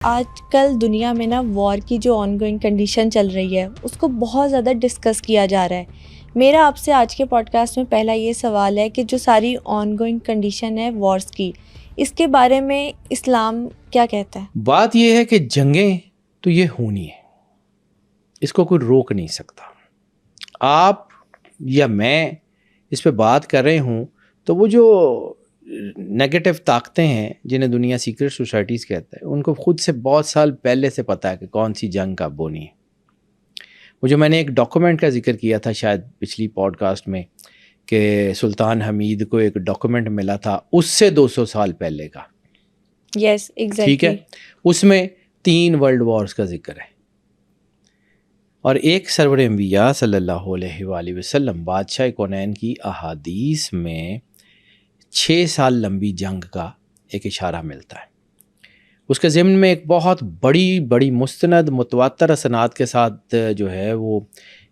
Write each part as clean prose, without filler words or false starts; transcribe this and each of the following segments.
آج کل دنیا میں نا وار کی جو آن گوئنگ کنڈیشن چل رہی ہے اس کو بہت زیادہ ڈسکس کیا جا رہا ہے۔ میرا آپ سے آج کے پوڈ کاسٹ میں پہلا یہ سوال ہے کہ جو ساری آن گوئنگ کنڈیشن ہے وارز کی، اس کے بارے میں اسلام کیا کہتا ہے؟ بات یہ ہے کہ جنگیں تو یہ ہونی ہے، اس کو کوئی روک نہیں سکتا۔ آپ یا میں اس پہ بات کر رہے ہوں تو وہ جو نیگیٹو طاقتیں ہیں جنہیں دنیا سیکرٹ سوسائٹیز کہتا ہے، ان کو خود سے بہت سال پہلے سے پتہ ہے کہ کون سی جنگ کب ہونی ہے۔ وہ جو میں نے ایک ڈاکومنٹ کا ذکر کیا تھا شاید پچھلی پوڈ کاسٹ میں کہ سلطان حمید کو ایک ڈاکومنٹ ملا تھا اس سے 200 سال پہلے کا، یس ایگزیکٹلی، ٹھیک ہے، اس میں 3 ورلڈ وارز کا ذکر ہے، اور ایک سرور انبیاء صلی اللہ علیہ وآلہ وسلم بادشاہ کونین کی احادیث میں 6 سال لمبی جنگ کا ایک اشارہ ملتا ہے۔ اس کے ضمن میں ایک بہت بڑی مستند متواتر اسناد کے ساتھ جو ہے وہ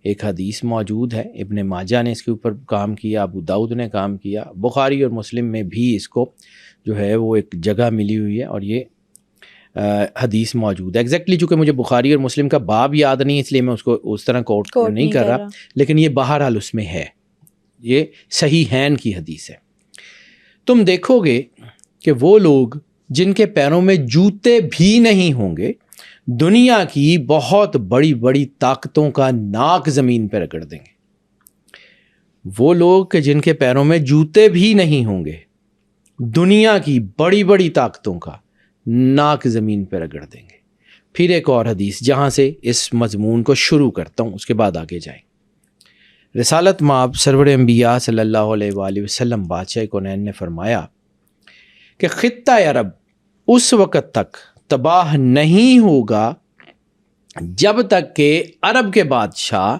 ایک حدیث موجود ہے۔ ابن ماجہ نے اس کے اوپر کام کیا، ابو داؤد نے کام کیا، بخاری اور مسلم میں بھی اس کو جو ہے وہ ایک جگہ ملی ہوئی ہے، اور یہ حدیث موجود ہے۔ ایگزیکٹلی چونکہ مجھے بخاری اور مسلم کا باب یاد نہیں، اس لیے میں اس کو اس طرح کوٹ نہیں کر رہا، لیکن یہ بہرحال اس میں ہے، یہ صحیحین کی حدیث ہے۔ تم دیکھو گے کہ وہ لوگ جن کے پیروں میں جوتے بھی نہیں ہوں گے دنیا کی بہت بڑی طاقتوں کا ناک زمین پہ رگڑ دیں گے۔ وہ لوگ کہ جن کے پیروں میں جوتے بھی نہیں ہوں گے دنیا کی بڑی طاقتوں کا ناک زمین پہ رگڑ دیں گے۔ پھر ایک اور حدیث جہاں سے اس مضمون کو شروع کرتا ہوں، اس کے بعد آگے جائیں۔ رسالت مآب سرور انبیاء صلی اللہ علیہ وآلہ وسلم بادشاہ کونین نے فرمایا کہ خطہ عرب اس وقت تک تباہ نہیں ہوگا جب تک کہ عرب کے بادشاہ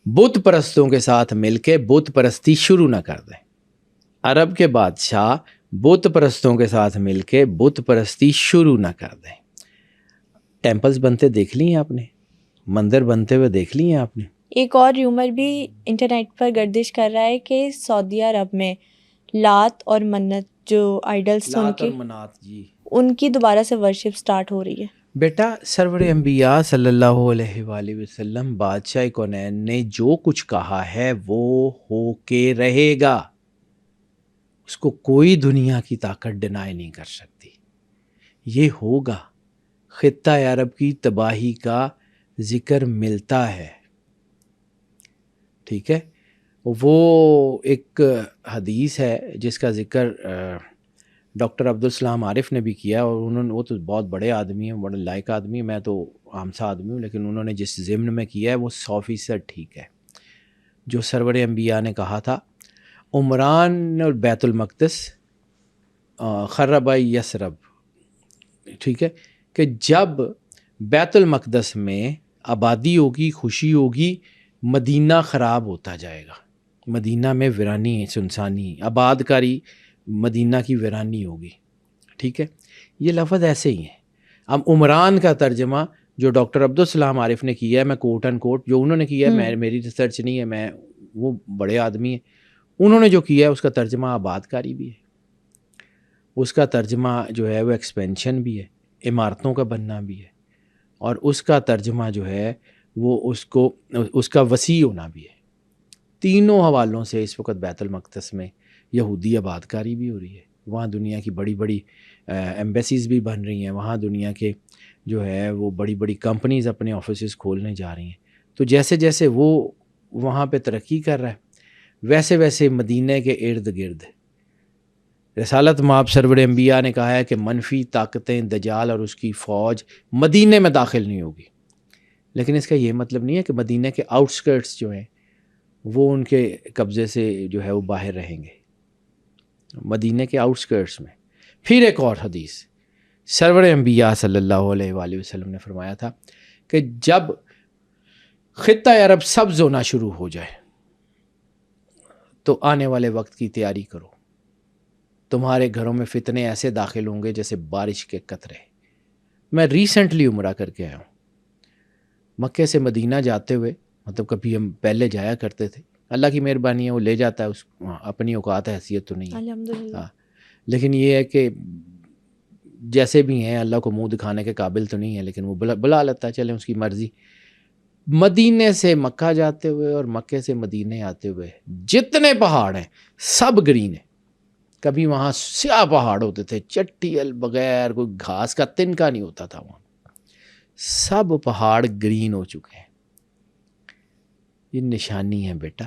بت پرستوں کے ساتھ مل کے بت پرستی شروع نہ کر دیں۔ عرب کے بادشاہ بت پرستوں کے ساتھ مل کے بت پرستی شروع نہ کر دیں۔ ٹیمپلز بنتے دیکھ لی ہیں آپ نے، مندر بنتے ہوئے دیکھ لی ہیں آپ نے۔ ایک اور ریومر بھی انٹرنیٹ پر گردش کر رہا ہے کہ سعودی عرب میں لات اور منت جو آئیڈلس ان کی دوبارہ سے ورشپ سٹارٹ ہو رہی ہے۔ بیٹا سرور انبیاء صلی اللہ علیہ وآلہ وسلم بادشاہ کونین نے جو کچھ کہا ہے وہ ہو کے رہے گا، اس کو کوئی دنیا کی طاقت ڈینائی نہیں کر سکتی، یہ ہوگا۔ خطہ عرب کی تباہی کا ذکر ملتا ہے، ٹھیک ہے۔ وہ ایک حدیث ہے جس کا ذکر ڈاکٹر عبدالسلام عارف نے بھی کیا، اور وہ تو بہت بڑے آدمی ہیں، بڑے لائق آدمی ہیں، میں تو عام سا آدمی ہوں، لیکن انہوں نے جس ضمن میں کیا ہے وہ 100% ٹھیک ہے۔ جو سرور انبیاء نے کہا تھا عمران اور بیت المقدس خرب یسرب، ٹھیک ہے، کہ جب بیت المقدس میں آبادی ہوگی، خوشی ہوگی، مدینہ خراب ہوتا جائے گا، مدینہ میں ویرانی، سنسانی، آباد کاری مدینہ کی ویرانی ہوگی، ٹھیک ہے۔ یہ لفظ ایسے ہی ہیں۔ اب عمران کا ترجمہ جو ڈاکٹر عبدالسلام عارف نے کیا ہے، میں کوٹ اینڈ کوٹ جو انہوں نے کیا ہے، میری ریسرچ نہیں ہے، میں وہ بڑے آدمی ہیں، انہوں نے جو کیا ہے اس کا ترجمہ آباد کاری بھی ہے، اس کا ترجمہ جو ہے وہ ایکسپینشن بھی ہے، عمارتوں کا بننا بھی ہے، اور اس کا ترجمہ جو ہے وہ اس کا وسیع ہونا بھی ہے۔ تینوں حوالوں سے اس وقت بیت المقدس میں یہودی آباد کاری بھی ہو رہی ہے، وہاں دنیا کی بڑی ایمبیسیز بھی بن رہی ہیں، وہاں دنیا کے جو ہے وہ بڑی کمپنیز اپنے آفیسز کھولنے جا رہی ہیں۔ تو جیسے وہ وہاں پہ ترقی کر رہا ہے، ویسے مدینہ کے ارد گرد رسالت مآب سرور انبیاء نے کہا ہے کہ منفی طاقتیں دجال اور اس کی فوج مدینہ میں داخل نہیں ہوگی، لیکن اس کا یہ مطلب نہیں ہے کہ مدینہ کے آؤٹسکرٹس جو ہیں وہ ان کے قبضے سے جو ہے وہ باہر رہیں گے، مدینہ کے آؤٹسکرٹس میں۔ پھر ایک اور حدیث سرور انبیاء صلی اللہ علیہ وآلہ وسلم نے فرمایا تھا کہ جب خطہ عرب سبز ہونا شروع ہو جائے تو آنے والے وقت کی تیاری کرو، تمہارے گھروں میں فتنے ایسے داخل ہوں گے جیسے بارش کے قطرے۔ میں ریسنٹلی عمرہ کر کے آیا ہوں، مکے سے مدینہ جاتے ہوئے، مطلب کبھی ہم پہلے جایا کرتے تھے، اللہ کی مہربانی ہے وہ لے جاتا ہے، اس اپنی اوقات حیثیت تو نہیں ہے، الحمدللہ، لیکن یہ ہے کہ جیسے بھی ہیں اللہ کو منہ دکھانے کے قابل تو نہیں ہے، لیکن وہ بلا لیتا ہے، چلیں اس کی مرضی. مدینے سے مکہ جاتے ہوئے اور مکے سے مدینے آتے ہوئے جتنے پہاڑ ہیں سب گرین ہیں. کبھی وہاں سیاہ پہاڑ ہوتے تھے، چٹیل بغیر کوئی گھاس کا تنکا نہیں ہوتا تھا وہاں، سب پہاڑ گرین ہو چکے ہیں. یہ نشانی ہے بیٹا،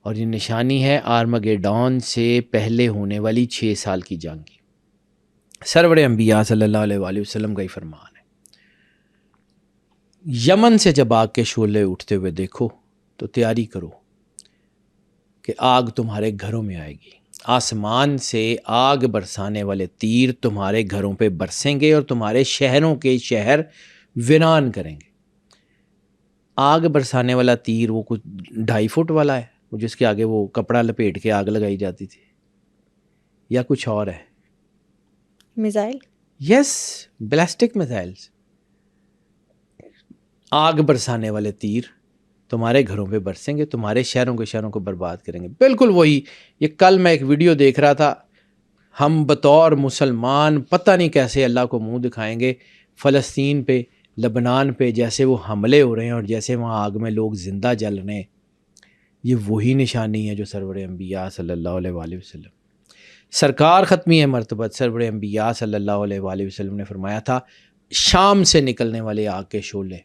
اور یہ نشانی ہے آرمگیڈون سے پہلے ہونے والی 6 سال کی جنگ کی. سرور انبیاء صلی اللہ علیہ وآلہ وسلم کا ہی فرمان ہے. یمن سے جب آگ کے شعلے اٹھتے ہوئے دیکھو تو تیاری کرو کہ آگ تمہارے گھروں میں آئے گی. آسمان سے آگ برسانے والے تیر تمہارے گھروں پہ برسیں گے اور تمہارے شہروں کے شہر ویران کریں گے. آگ برسانے والا تیر وہ کچھ 2.5 فٹ والا ہے، وہ جس کے آگے وہ کپڑا لپیٹ کے آگ لگائی جاتی تھی، یا کچھ اور ہے؟ میزائل. یس، بیلسٹک میزائلز. آگ برسانے والے تیر تمہارے گھروں پہ برسیں گے، تمہارے شہروں کے شہروں کو برباد کریں گے. بالکل وہی. یہ کل میں ایک ویڈیو دیکھ رہا تھا، ہم بطور مسلمان پتہ نہیں کیسے اللہ کو منہ دکھائیں گے فلسطین پہ، لبنان پہ، جیسے وہ حملے ہو رہے ہیں اور جیسے وہاں آگ میں لوگ زندہ جل رہے ہیں. یہ وہی نشانی ہے جو سرور انبیاء صلی اللہ علیہ وآلہ وسلم، سرکار ختمی مرتبہ سرور انبیاء صلی اللہ علیہ وآلہ وسلم نے فرمایا تھا، شام سے نکلنے والے آگ کے شعلے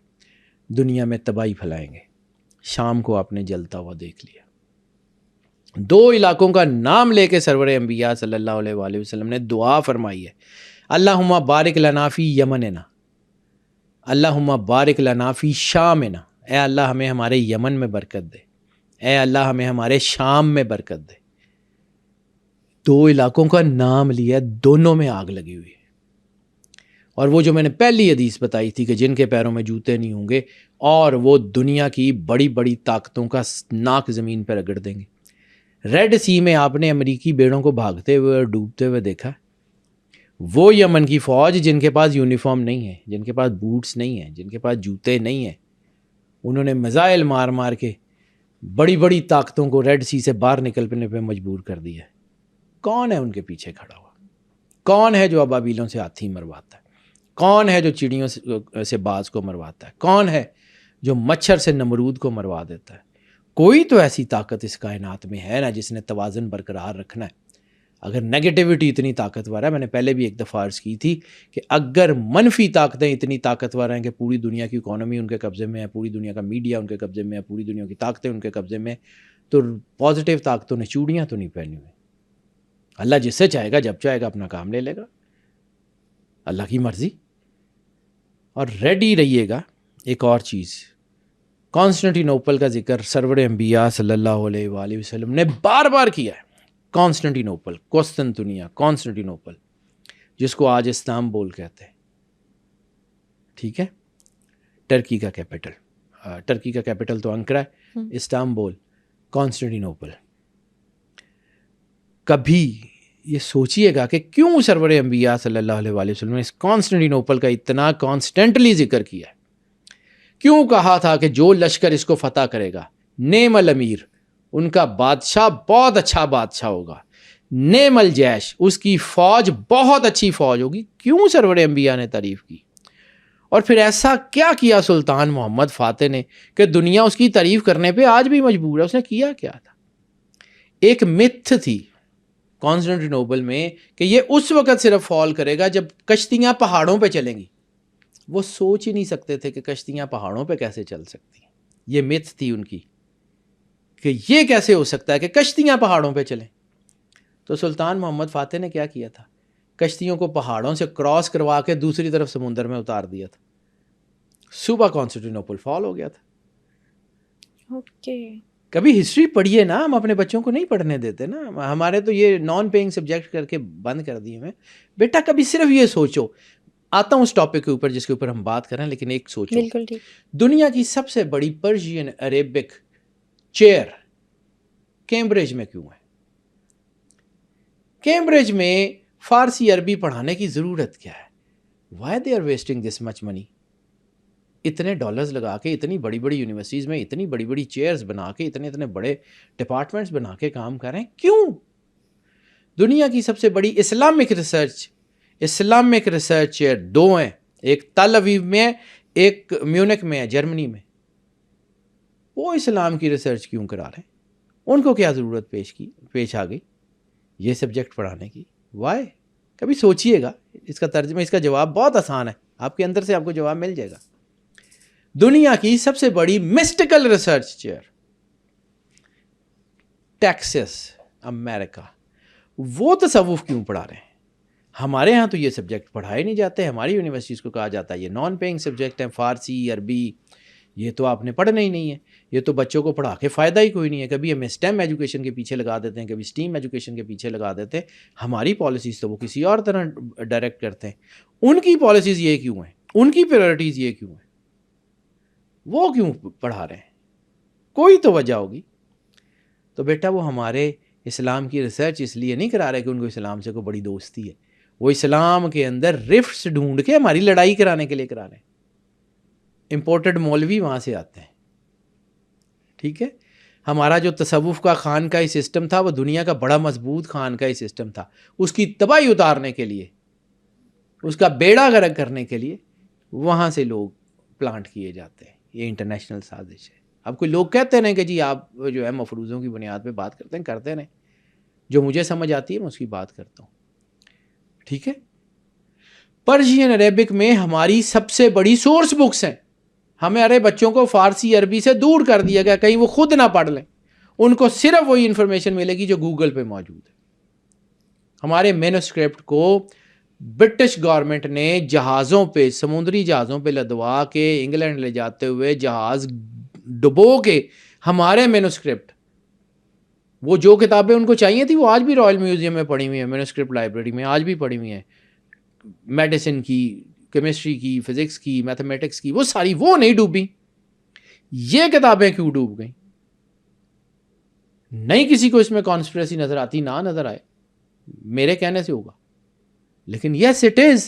دنیا میں تباہی پھیلائیں گے. شام کو آپ نے جلتا ہوا دیکھ لیا. 2 علاقوں کا نام لے کے سرور انبیاء صلی اللہ علیہ وآلہ وسلم نے دعا فرمائی ہے، اللہم بارک لنا فی یمننا، اللہم بارک لنا فی شامنا. اے اللہ ہمیں ہمارے یمن میں برکت دے، اے اللہ ہمیں ہمارے شام میں برکت دے. 2 علاقوں کا نام لیا، دونوں میں آگ لگی ہوئی ہے. اور وہ جو میں نے پہلی حدیث بتائی تھی کہ جن کے پیروں میں جوتے نہیں ہوں گے اور وہ دنیا کی بڑی بڑی طاقتوں کا ناک زمین پر رگڑ دیں گے. ریڈ سی میں آپ نے امریکی بیڑوں کو بھاگتے ہوئے اور ڈوبتے ہوئے دیکھا. وہ یمن کی فوج جن کے پاس یونیفارم نہیں ہے، جن کے پاس بوٹس نہیں ہیں، جن کے پاس جوتے نہیں ہیں، انہوں نے میزائل مار مار کے بڑی بڑی طاقتوں کو ریڈ سی سے باہر نکلنے پہ مجبور کر دیا. کون ہے ان کے پیچھے کھڑا ہوا؟ کون ہے جو ابابیلوں سے ہاتھی مرواتا ہے؟ کون ہے جو چڑیوں سے باز کو مرواتا ہے؟ کون ہے جو مچھر سے نمرود کو مروا دیتا ہے؟ کوئی تو ایسی طاقت اس کائنات میں ہے نا جس نے توازن برقرار رکھنا ہے. اگر نیگیٹیوٹی اتنی طاقتور ہے، میں نے پہلے بھی ایک دفعہ عرض کی تھی کہ اگر منفی طاقتیں اتنی طاقتور ہیں کہ پوری دنیا کی اکانومی ان کے قبضے میں ہے، پوری دنیا کا میڈیا ان کے قبضے میں ہے، پوری دنیا کی طاقتیں ان کے قبضے میں، تو پازیٹیو طاقتوں نے چوڑیاں تو نہیں پہنی ہوئی. اللہ جس سے چاہے گا جب چاہے گا اپنا کام لے لے گا، اللہ کی مرضی. اور ریڈی رہیے گا. ایک اور چیز، کانسٹنٹینوپل کا ذکر سرور انبیاء صلی اللہ علیہ وآلہ وسلم نے بار بار کیا ہے. کانسٹنٹینوپل، کانسٹنٹینوپل جس کو آج استانبول کہتے ہیں، ٹھیک ہے، ٹرکی کا کیپٹل. ٹرکی کا کیپٹل تو انکرا ہے، استانبول، کانسٹنٹینوپل. کبھی یہ سوچئے گا کہ کیوں سرور انبیاء صلی اللہ علیہ وآلہ وسلم نے اس کانسٹنٹینوپل کا اتنا کانسٹنٹلی ذکر کیا ہے؟ کیوں کہا تھا کہ جو لشکر اس کو فتح کرے گا، نعم الامیر، ان کا بادشاہ بہت اچھا بادشاہ ہوگا، نعم الجیش، اس کی فوج بہت اچھی فوج ہوگی. کیوں سرور انبیاء نے تعریف کی؟ اور پھر ایسا کیا کیا سلطان محمد فاتح نے کہ دنیا اس کی تعریف کرنے پہ آج بھی مجبور ہے؟ اس نے کیا کیا تھا؟ ایک متھ تھی کانسٹنٹینوپل میں کہ یہ اس وقت صرف فال کرے گا جب کشتیاں پہاڑوں پہ چلیں گی. وہ سوچ ہی نہیں سکتے تھے کہ کشتیاں پہاڑوں پہ کیسے چل سکتی ہیں. یہ متھ تھی ان کی کہ یہ کیسے ہو سکتا ہے کہ کشتیاں پہاڑوں پہ چلیں. تو سلطان محمد فاتح نے کیا کیا تھا؟ کشتیوں کو پہاڑوں سے کراس کروا کے دوسری طرف سمندر میں اتار دیا تھا. صبح کانسٹنٹینوپل فال ہو گیا تھا. اوکے. کبھی ہسٹری پڑھیے نا، ہم اپنے بچوں کو نہیں پڑھنے دیتے نا، ہمارے تو یہ نان پیئنگ سبجیکٹ کر کے بند کر دیے میں. بیٹا کبھی صرف یہ سوچو، آتا ہوں اس ٹاپک کے اوپر جس کے اوپر ہم بات کریں، لیکن ایک سوچو، بالکل ٹھیک. دنیا کی سب سے بڑی پرشین عربک چیئر کیمبرج میں کیوں ہے؟ کیمبرج میں فارسی عربی پڑھانے کی ضرورت کیا ہے؟ وائی دے آر ویسٹنگ دس مچ منی؟ اتنے ڈالرز لگا کے اتنی بڑی بڑی یونیورسٹیز میں اتنی بڑی بڑی چیئرز بنا کے اتنے بڑے ڈپارٹمنٹس بنا کے کام کریں، کیوں؟ دنیا کی سب سے بڑی Islamic research Islamic research chair 2 ہیں, ایک تل اویو میں ہے, ایک میونک میں ہے, جرمنی میں. وہ اسلام کی ریسرچ کیوں کرا رہے ہیں؟ ان کو کیا ضرورت پیش آ گئی یہ سبجیکٹ پڑھانے کی؟ وائے؟ کبھی سوچئے گا. اس کا ترجمہ, اس کا جواب بہت آسان ہے, آپ کے اندر سے آپ کو جواب مل جائے گا. دنیا کی سب سے بڑی مسٹیکل ریسرچ چیئر ٹیکسس امریکہ, وہ تصوف کیوں پڑھا رہے ہیں؟ ہمارے ہاں تو یہ سبجیکٹ پڑھائے نہیں جاتے. ہماری یونیورسٹیز کو کہا جاتا ہے یہ نان پیئنگ سبجیکٹ ہیں, فارسی عربی یہ تو آپ نے پڑھنا ہی نہیں ہے, یہ تو بچوں کو پڑھا کے فائدہ ہی کوئی نہیں ہے. کبھی ہمیں اسٹیم ایجوکیشن کے پیچھے لگا دیتے ہیں, کبھی اسٹیم ایجوکیشن کے پیچھے لگا دیتے ہیں. ہماری پالیسیز تو وہ کسی اور طرح ڈائریکٹ کرتے ہیں. ان کی پالیسیز یہ کیوں ہیں, ان کی پریورٹیز یہ کیوں ہیں, وہ کیوں پڑھا رہے ہیں؟ کوئی تو وجہ ہوگی. تو بیٹا وہ ہمارے اسلام کی ریسرچ اس لیے نہیں کرا رہے کہ ان کو اسلام سے کوئی بڑی دوستی ہے. وہ اسلام کے اندر رفٹس ڈھونڈ کے ہماری لڑائی کرانے کے لیے کرا رہے ہیں. امپورٹڈ مولوی وہاں سے آتے ہیں. ٹھیک ہے, ہمارا جو تصوف کا خانقاہی سسٹم تھا وہ دنیا کا بڑا مضبوط خانقاہی سسٹم تھا. اس کی تباہی اتارنے کے لیے, اس کا بیڑا غرق کرنے کے لیے وہاں سے لوگ پلانٹ کیے جاتے ہیں. یہ انٹرنیشنل سازش ہے. اب کوئی لوگ کہتے ہیں کہ جی آپ جو ہے مفروضوں کی بنیاد پہ بات کرتے ہیں جو مجھے سمجھ آتی ہے میں اس کی بات کرتا ہوں. ٹھیک ہے, پرشین عربک میں ہماری سب سے بڑی سورس بکس ہیں. ہمارے بچوں کو فارسی عربی سے دور کر دیا گیا, کہیں وہ خود نہ پڑھ لیں. ان کو صرف وہی انفارمیشن ملے گی جو گوگل پہ موجود ہے. ہمارے مینوسکرپٹ کو برٹش گورنمنٹ نے جہازوں پہ, سمندری جہازوں پہ لدوا کے انگلینڈ لے جاتے ہوئے جہاز ڈبو کے ہمارے مینوسکرپٹ, وہ جو کتابیں ان کو چاہیے تھی وہ آج بھی رائل میوزیم میں پڑھی ہوئی ہیں, مینوسکرپٹ لائبریری میں آج بھی پڑھی ہوئی ہیں. میڈیسن کی, کیمسٹری کی, فزکس کی, میتھمیٹکس کی, وہ ساری وہ نہیں ڈوبی. یہ کتابیں کیوں ڈوب گئیں؟ نہیں کسی کو اس میں کانسپریسی نظر آتی, نہ نظر آئے, میرے کہنے سے ہوگا. لیکن یس اٹ از,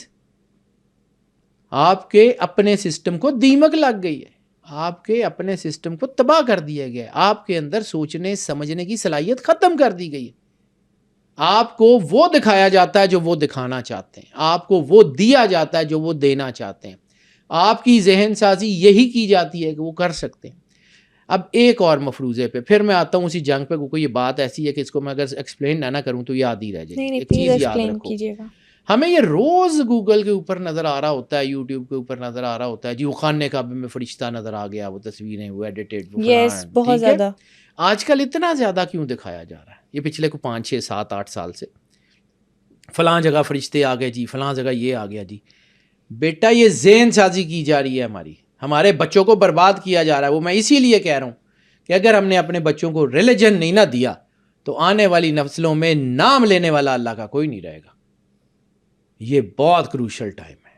آپ کے اپنے سسٹم کو دیمک لگ گئی ہے, آپ کے اپنے سسٹم کو تباہ کر دیا گیا ہے. آپ کے اندر سوچنے سمجھنے کی صلاحیت ختم کر دی گئی ہے. آپ کو وہ دکھایا جاتا ہے جو وہ دکھانا چاہتے ہیں, آپ کو وہ دیا جاتا ہے جو وہ دینا چاہتے ہیں. آپ کی ذہن سازی یہی کی جاتی ہے کہ وہ کر سکتے ہیں. اب ایک اور مفروضے پہ پھر میں آتا ہوں اسی جنگ پہ, کیونکہ یہ بات ایسی ہے کہ اس کو میں اگر ایکسپلین نہ کروں تو یاد ہی رہ جائے. ایک چیز یاد رکھو, ہمیں یہ روز گوگل کے اوپر نظر آ رہا ہوتا ہے, یوٹیوب کے اوپر نظر آ رہا ہوتا ہے, جی وہ خانے کعبے میں فرشتہ نظر آ گیا, وہ تصویریں, وہ ایڈیٹڈ, بہت زیادہ. آج کل اتنا زیادہ کیوں دکھایا جا رہا ہے؟ یہ پچھلے کو 5 6 7 8 سال سے فلاں جگہ فرشتے آ گئے جی, فلاں جگہ یہ آ گیا جی. بیٹا یہ ذہن سازی کی جا رہی ہے ہماری, ہمارے بچوں کو برباد کیا جا رہا ہے. وہ میں اسی لیے کہہ رہا ہوں کہ اگر ہم نے اپنے بچوں کو ریلیجن نہیں نہ دیا تو آنے والی نسلوں میں نام لینے والا اللہ کا کوئی نہیں رہے گا. یہ بہت کروشل ٹائم ہے.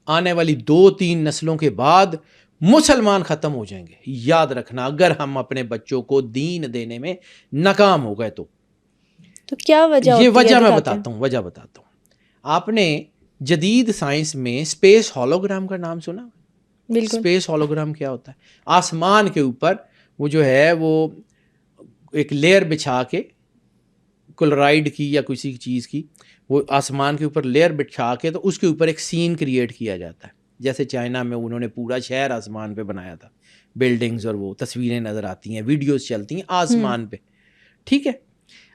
آنے والی 2-3 نسلوں کے بعد مسلمان ختم ہو جائیں گے. یاد رکھنا, اگر ہم اپنے بچوں کو دین دینے میں ناکام ہو گئے تو کیا وجہ یہ وجہ میں بتاتا ہوں. آپ نے جدید سائنس میں اسپیس ہولوگرام کا نام سنا؟ بالکل. اسپیس ہولوگرام کیا ہوتا ہے؟ آسمان کے اوپر وہ جو ہے وہ ایک لیئر بچھا کے, کلورائڈ کی یا کسی چیز کی, وہ آسمان کے اوپر لیئر بچھا کے تو اس کے اوپر ایک سین کریٹ کیا جاتا ہے. جیسے چائنا میں انہوں نے پورا شہر آسمان پہ بنایا تھا, بلڈنگز, اور وہ تصویریں نظر آتی ہیں, ویڈیوز چلتی ہیں آسمان پہ. ٹھیک ہے,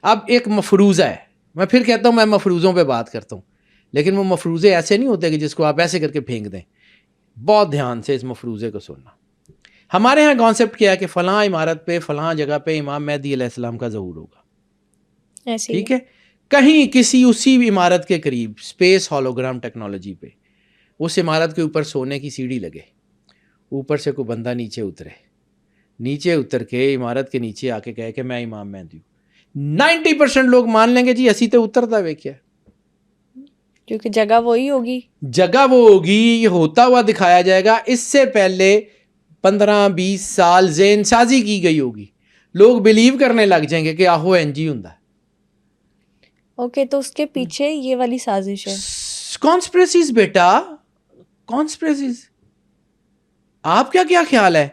اب ایک مفروضہ ہے, میں پھر کہتا ہوں میں مفروضوں پہ بات کرتا ہوں, لیکن وہ مفروضے ایسے نہیں ہوتے کہ جس کو آپ ایسے کر کے پھینک دیں. بہت دھیان سے اس مفروضے کو سننا. ہمارے ہاں کانسیپٹ کیا ہے کہ فلاں عمارت پہ فلاں جگہ پہ امام مہدی علیہ السلام کا ظہور ہوگا. ٹھیک ہے, کہیں کسی اسی عمارت کے قریب اسپیس ہولوگرام ٹیکنالوجی پہ اس عمارت کے اوپر سونے کی سیڑھی لگے, اوپر سے کوئی بندہ نیچے اترے, نیچے اتر کے عمارت کے نیچے آ کے کہے کہ میں امام مہدی ہوں. 90% لوگ مان لیں گے جی اسی تے اترتا وے کیا, کیونکہ جگہ وہی ہوگی, جگہ وہ ہوگی, یہ ہوتا ہوا دکھایا جائے گا. اس سے پہلے 15-20 سال ذہن سازی کی گئی ہوگی, لوگ بلیو کرنے لگ جائیں گے کہ آہو NG ہوں. اوکے, تو اس کے پیچھے یہ والی سازش ہے. کانسپریسیز بیٹا, کانسپریسیز. آپ کیا خیال ہے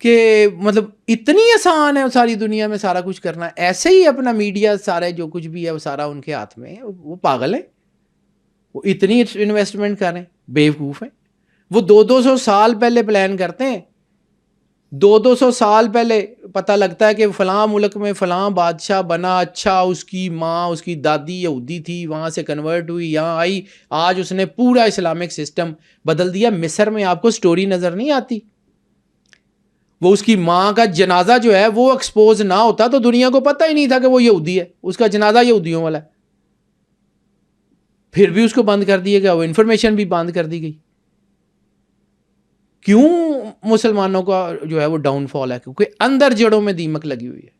کہ مطلب اتنی آسان ہے ساری دنیا میں سارا کچھ کرنا؟ ایسے ہی اپنا میڈیا سارے جو کچھ بھی ہے وہ سارا ان کے ہاتھ میں ہے, وہ پاگل ہے. وہ اتنی انویسٹمنٹ کریں، بیوقوف ہیں. وہ 200 سال پہلے پلان کرتے ہیں، 200 سال پہلے پتہ لگتا ہے کہ فلاں ملک میں فلاں بادشاہ بنا، اچھا اس کی ماں اس کی دادی یہودی تھی، وہاں سے کنورٹ ہوئی یہاں آئی، آج اس نے پورا اسلامک سسٹم بدل دیا. مصر میں آپ کو سٹوری نظر نہیں آتی؟ وہ اس کی ماں کا جنازہ جو ہے وہ ایکسپوز نہ ہوتا تو دنیا کو پتہ ہی نہیں تھا کہ وہ یہودی ہے، اس کا جنازہ یہودیوں والا ہے. پھر بھی اس کو بند کر دیا گیا، وہ انفارمیشن بھی بند کر دی گئی. کیوں مسلمانوں کا جو ہے وہ ڈاؤن فال ہے؟ کیونکہ اندر جڑوں میں دیمک لگی ہوئی ہے.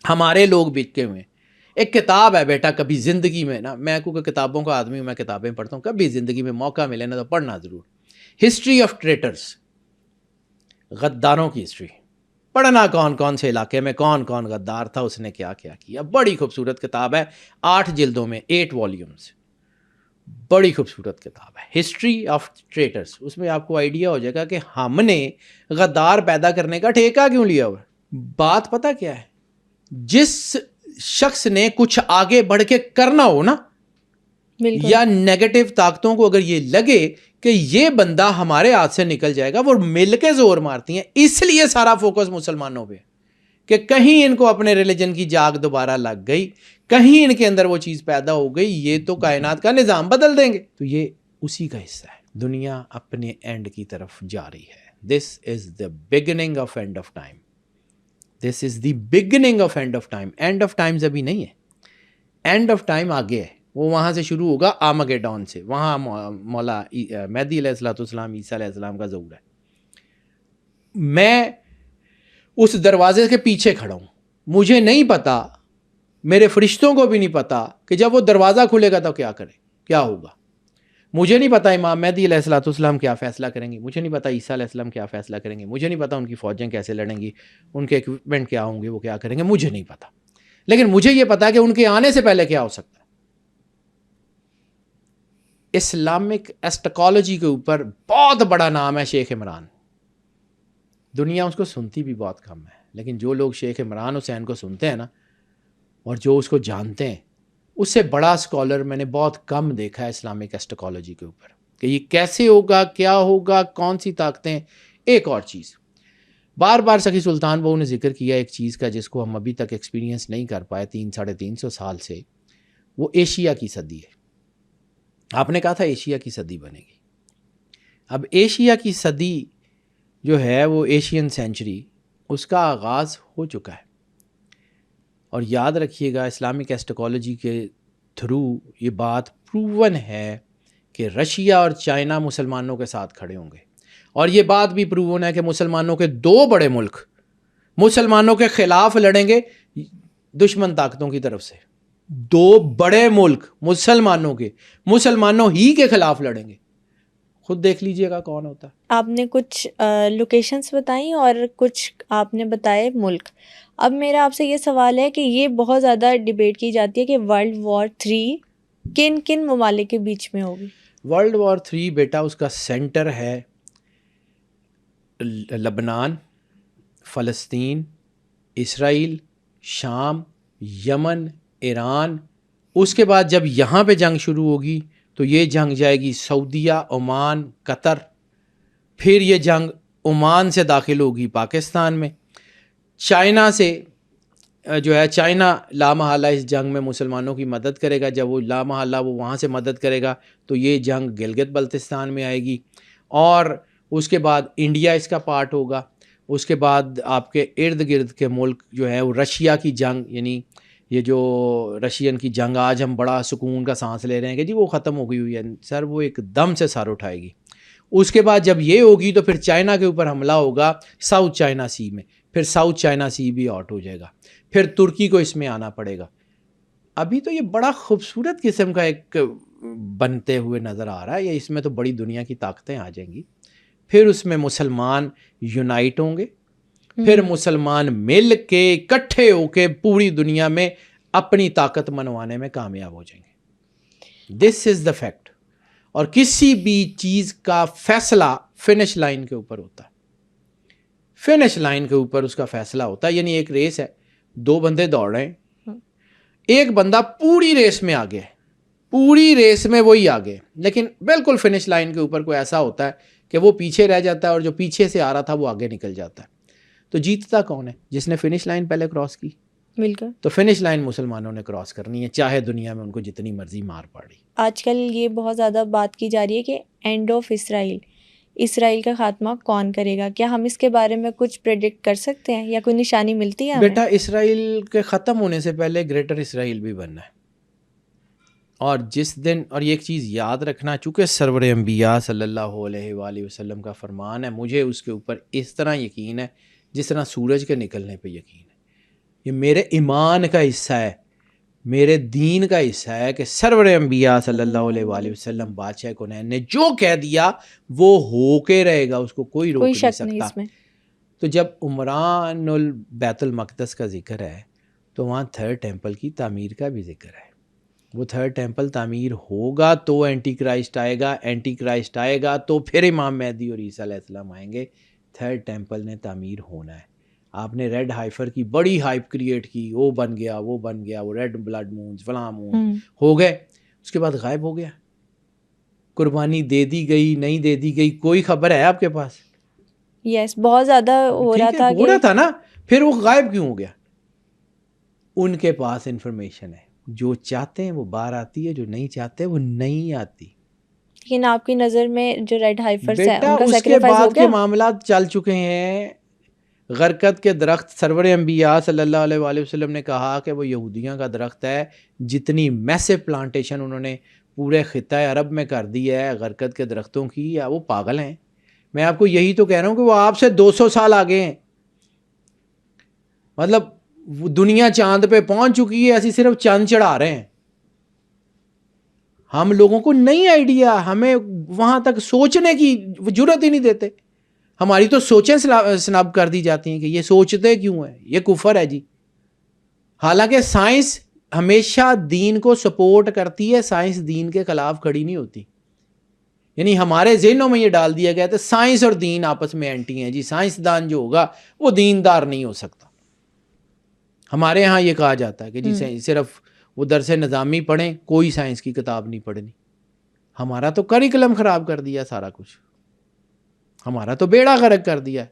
ہمارے لوگ بکے ہوئے ہیں. ایک کتاب ہے بیٹا، کبھی زندگی میں نا، میں کیونکہ کتابوں کا آدمی ہوں، میں کتابیں پڑھتا ہوں، کبھی زندگی میں موقع ملے نا تو پڑھنا ضرور. ہسٹری آف ٹریٹرز، غداروں کی ہسٹری پڑھنا، کون کون سے علاقے میں کون کون غدار تھا، اس نے کیا کیا کیا. بڑی خوبصورت کتاب ہے، 8 جلدوں میں، 8 والیومز، بڑی خوبصورت کتاب ہے، ہسٹری آف ٹریٹرز. اس میں آپ کو آئیڈیا ہو جائے گا کہ ہم نے غدار پیدا کرنے کا ٹھیکہ کیوں لیا ہوا ہے. بات پتہ کیا ہے؟ جس شخص نے کچھ آگے بڑھ کے کرنا ہو نا، یا نیگیٹو طاقتوں کو اگر یہ لگے کہ یہ بندہ ہمارے ہاتھ سے نکل جائے گا، وہ مل کے زور مارتی ہیں. اس لیے سارا فوکس مسلمانوں پہ کہ کہیں ان کو اپنے ریلیجن کی جاگ دوبارہ لگ گئی، کہیں ان کے اندر وہ چیز پیدا ہو گئی، یہ تو کائنات کا نظام بدل دیں گے. تو یہ اسی کا حصہ ہے. دنیا اپنے اینڈ کی طرف جا رہی ہے. This is the beginning of end of time. This is the beginning of end of time. End of times ابھی نہیں ہے، اینڈ آف ٹائم آگے ہے. وہ وہاں سے شروع ہوگا آرمگیڈون سے، وہاں مولا مہدی علیہ الصلوۃ والسلام، عیسیٰ علیہ السلام کا ظہور ہے. میں اس دروازے کے پیچھے کھڑا ہوں، مجھے نہیں پتا، میرے فرشتوں کو بھی نہیں پتا کہ جب وہ دروازہ کھلے گا تو کیا کرے، کیا ہوگا. مجھے نہیں پتا امام مہدی علیہ الصلوۃ والسلام کیا فیصلہ کریں گے، مجھے نہیں پتا عیسیٰ علیہ السلام کیا فیصلہ کریں گے، مجھے نہیں پتا ان کی فوجیں کیسے لڑیں گی، ان کے اکوپمنٹ کیا ہوں گے، وہ کیا کریں گے، مجھے نہیں پتا. لیکن مجھے یہ پتا کہ ان کے آنے سے پہلے کیا ہو سکتا ہے. اسلامک ایسٹرولوجی کے اوپر بہت بڑا نام ہے شیخ عمران. دنیا اس کو سنتی بھی بہت کم ہے، لیکن جو لوگ شیخ عمران حسین کو سنتے ہیں نا، اور جو اس کو جانتے ہیں، اس سے بڑا اسکالر میں نے بہت کم دیکھا ہے اسلامک ایسٹرولوجی کے اوپر کہ یہ کیسے ہوگا، کیا ہوگا، کون سی طاقتیں. ایک اور چیز بار بار سخی سلطان بہو نے ذکر کیا ایک چیز کا جس کو ہم ابھی تک ایکسپیرینس نہیں کر پائے 300-350 سال سے، وہ ایشیا کی صدی ہے. آپ نے کہا تھا ایشیا کی صدی بنے گی. اب ایشیا کی صدی جو ہے وہ ایشین سینچری، اس کا آغاز ہو چکا ہے. اور یاد رکھیے گا اسلامک ایسٹرولوجی کے تھرو یہ بات پروون ہے کہ رشیا اور چائنا مسلمانوں کے ساتھ کھڑے ہوں گے. اور یہ بات بھی پروون ہے کہ مسلمانوں کے 2 بڑے ملک مسلمانوں کے خلاف لڑیں گے دشمن طاقتوں کی طرف سے. 2 بڑے ملک مسلمانوں ہی کے خلاف لڑیں گے. خود دیکھ لیجئے گا کون ہوتا ہے. آپ نے کچھ لوکیشنز بتائیں اور کچھ آپ نے بتائے ملک. اب میرا آپ سے یہ سوال ہے کہ یہ بہت زیادہ ڈیبیٹ کی جاتی ہے کہ ورلڈ وار 3 کن کن ممالک کے بیچ میں ہوگی. ورلڈ وار 3 بیٹا اس کا سینٹر ہے لبنان، فلسطین، اسرائیل، شام، یمن، ایران. اس کے بعد جب یہاں پہ جنگ شروع ہوگی تو یہ جنگ جائے گی سعودیہ، عمان، قطر. پھر یہ جنگ عمان سے داخل ہوگی پاکستان میں. چائنا سے جو ہے چائنا لامحالہ اس جنگ میں مسلمانوں کی مدد کرے گا. جب وہ لامحالہ وہ وہاں سے مدد کرے گا تو یہ جنگ گلگت بلتستان میں آئے گی. اور اس کے بعد انڈیا اس کا پارٹ ہوگا. اس کے بعد آپ کے ارد گرد کے ملک جو ہے وہ رشیا کی جنگ، یعنی یہ جو رشین کی جنگ آج ہم بڑا سکون کا سانس لے رہے ہیں کہ جی وہ ختم ہو گئی ہوئی ہے، سر وہ ایک دم سے سر اٹھائے گی. اس کے بعد جب یہ ہوگی تو پھر چائنا کے اوپر حملہ ہوگا ساؤتھ چائنا سی میں، پھر ساؤتھ چائنا سی بھی آؤٹ ہو جائے گا، پھر ترکی کو اس میں آنا پڑے گا. ابھی تو یہ بڑا خوبصورت قسم کا ایک بنتے ہوئے نظر آ رہا ہے. یہ اس میں تو بڑی دنیا کی طاقتیں آ جائیں گی. پھر اس میں مسلمان یونائٹ ہوں گے، پھر مسلمان مل کے اکٹھے ہو کے پوری دنیا میں اپنی طاقت منوانے میں کامیاب ہو جائیں گے. دس از دا فیکٹ. اور کسی بھی چیز کا فیصلہ فنش لائن کے اوپر ہوتا ہے. فنش لائن کے اوپر اس کا فیصلہ ہوتا ہے. یعنی ایک ریس ہے، 2 بندے دوڑ رہے ہیں، ایک بندہ پوری ریس میں آگے ہے، پوری ریس میں وہی آگے, لیکن بالکل فنش لائن کے اوپر کوئی ایسا ہوتا ہے کہ وہ پیچھے رہ جاتا ہے اور جو پیچھے سے آ رہا تھا وہ آگے نکل جاتا ہے. تو جیتتا کون ہے؟ جس نے فنش لائن پہلے کراس کی. بالکل. تو فنش لائن مسلمانوں نے کراس کرنی ہے, چاہے دنیا میں ان کو جتنی مرضی مار پاڑی. آج کل یہ بہت زیادہ بات کی جا رہی ہے کہ اینڈ آف اسرائیل کا خاتمہ کون کرے گا. کیا ہم اس کے بارے میں کچھ پریڈکٹ کر سکتے ہیں یا کوئی نشانی ملتی ہے ہمیں؟ بیٹا اسرائیل کے ختم ہونے سے پہلے گریٹر اسرائیل بھی بننا ہے. اور جس دن, اور یہ ایک چیز یاد رکھنا, چونکہ سرور انبیاء صلی اللہ علیہ وآلہ وسلم کا فرمان ہے, مجھے اس کے اوپر اس طرح یقین ہے جس طرح سورج کے نکلنے پہ یقین ہے. یہ میرے ایمان کا حصہ ہے, میرے دین کا حصہ ہے کہ سرور انبیاء صلی اللہ علیہ وآلہ وسلم بادشاہ کونین نے جو کہہ دیا وہ ہو کے رہے گا, اس کو کوئی روک نہیں سکتا. تو جب عمران البیت المقدس کا ذکر ہے تو وہاں تھرڈ ٹیمپل کی تعمیر کا بھی ذکر ہے. وہ تھرڈ ٹیمپل تعمیر ہوگا تو اینٹی کرائسٹ آئے گا, اینٹی کرائسٹ آئے گا تو پھر امام مہدی اور عیسیٰ علیہ السلام آئیں گے. تھرڈ ٹیمپل نے تعمیر ہونا ہے. آپ نے ریڈ ہائفر کی بڑی ہائپ کریٹ کی, وہ بن گیا, وہ بن گیا, وہ ریڈ بلڈ مونز فلاں مون ہو گئے, اس کے بعد غائب ہو گیا. قربانی دے دی گئی, نہیں دے دی گئی, کوئی خبر ہے آپ کے پاس؟ یس, بہت زیادہ ہو رہا تھا نا, پھر وہ غائب کیوں ہو گیا؟ ان کے پاس انفارمیشن ہے, جو چاہتے ہیں وہ باہر آتی ہے, جو نہیں چاہتے وہ نہیں آتی. لیکن آپ کی نظر میں جو ریڈ ہائفرز ہیں ان کا اس کے بعد کے معاملات چل چکے ہیں. غرقد کے درخت, سرور انبیاء صلی اللہ علیہ وآلہ وسلم نے کہا کہ وہ یہودیاں کا درخت ہے. جتنی میسو پلانٹیشن انہوں نے پورے خطہ عرب میں کر دی ہے غرقد کے درختوں کی, یا وہ پاگل ہیں. میں آپ کو یہی تو کہہ رہا ہوں کہ وہ آپ سے 200 سال آگے ہیں. مطلب دنیا چاند پہ پہنچ چکی ہے, ایسی صرف چاند چڑھا رہے ہیں. ہم لوگوں کو نہیں آئیڈیا, ہمیں وہاں تک سوچنے کی جرات ہی نہیں دیتے. ہماری تو سوچیں سناب کر دی جاتی ہیں کہ یہ سوچتے کیوں ہیں, یہ کفر ہے جی. حالانکہ سائنس ہمیشہ دین کو سپورٹ کرتی ہے, سائنس دین کے خلاف کھڑی نہیں ہوتی. یعنی ہمارے ذہنوں میں یہ ڈال دیا گیا تھا سائنس اور دین آپس میں اینٹی ہیں جی, سائنسدان جو ہوگا وہ دیندار نہیں ہو سکتا. ہمارے یہاں یہ کہا جاتا ہے کہ جی صرف وہ درس نظامی پڑھیں, کوئی سائنس کی کتاب نہیں پڑھنی. ہمارا تو کریکلم خراب کر دیا سارا کچھ, ہمارا تو بیڑا غرق کر دیا ہے.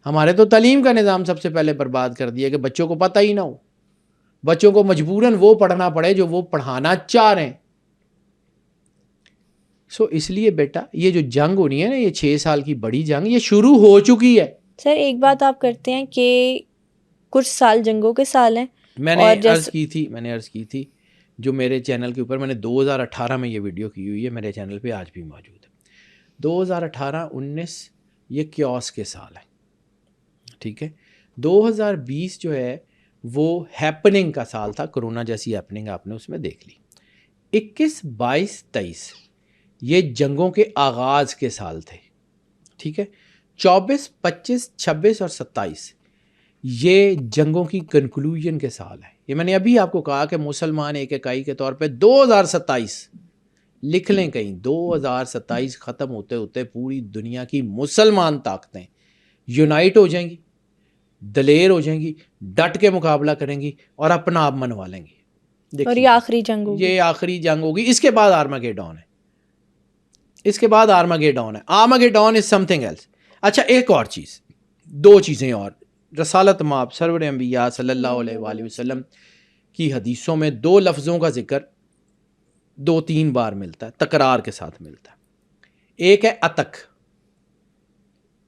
ہمارے تو تعلیم کا نظام سب سے پہلے برباد کر دیا کہ بچوں کو پتہ ہی نہ ہو, بچوں کو مجبوراً وہ پڑھنا پڑے جو وہ پڑھانا چاہ رہے ہیں. اس لیے بیٹا یہ جو جنگ ہونی ہے نا, یہ 6 سال کی بڑی جنگ, یہ شروع ہو چکی ہے. سر ایک بات آپ کرتے ہیں کہ کچھ سال جنگوں کے سال ہیں. میں نے عرض کی تھی جو میرے چینل کے اوپر, میں نے 2018 میں یہ ویڈیو کی ہوئی ہے, میرے چینل پہ آج بھی موجود ہے. 2018-19 یہ کیوس کے سال ہیں, ٹھیک ہے. 2020 جو ہے وہ ہیپننگ کا سال تھا, کرونا جیسی ہیپننگ آپ نے اس میں دیکھ لی. 21, 22, 23 یہ جنگوں کے آغاز کے سال تھے, ٹھیک ہے. 24, 25, 26 اور 27 یہ جنگوں کی کنکلوژن کے سال ہیں. یہ میں نے ابھی آپ کو کہا کہ مسلمان ایک اکائی کے طور پہ 2027 لکھ لیں کہیں, 2027 ختم ہوتے ہوتے پوری دنیا کی مسلمان طاقتیں یونائٹ ہو جائیں گی, دلیر ہو جائیں گی, ڈٹ کے مقابلہ کریں گی اور اپنا آپ منوا لیں گی. اور یہ آخری جنگ ہوگی, یہ آخری جنگ ہوگی. اس کے بعد آرماگیڈون ہے, اس کے بعد آرماگیڈون ہے. آرماگیڈون از سم تھنگ ایلس. اچھا ایک اور چیز, 2 چیزیں اور. رسالت مآب سرور انبیاء صلی اللہ علیہ وآلہ وسلم کی حدیثوں میں 2 لفظوں کا ذکر 2-3 بار ملتا ہے, تکرار کے ساتھ ملتا ہے. ایک ہے اتک.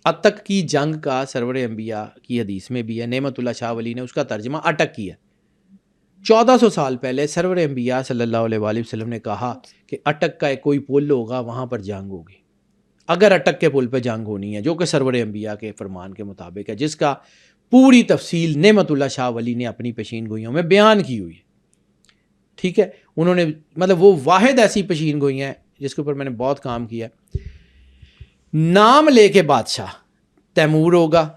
اتک کی جنگ کا سرور انبیاء کی حدیث میں بھی ہے, نعمت اللہ شاہ ولی نے اس کا ترجمہ اٹک کیا. 1400 سال پہلے سرور انبیاء صلی اللہ علیہ وآلہ وسلم نے کہا کہ اٹک کا ایک کوئی پل ہوگا, وہاں پر جنگ ہوگی. اگر اٹک کے پل پہ جنگ ہونی ہے, جو کہ سرور انبیاء کے فرمان کے مطابق ہے, جس کا پوری تفصیل نعمت اللہ شاہ ولی نے اپنی پیشین گوئیوں میں بیان کی ہوئی ہے, ٹھیک ہے. انہوں نے مطلب وہ واحد ایسی پیشین گوئیاں ہیں جس کے اوپر میں نے بہت کام کیا ہے. نام لے کے بادشاہ تیمور ہوگا,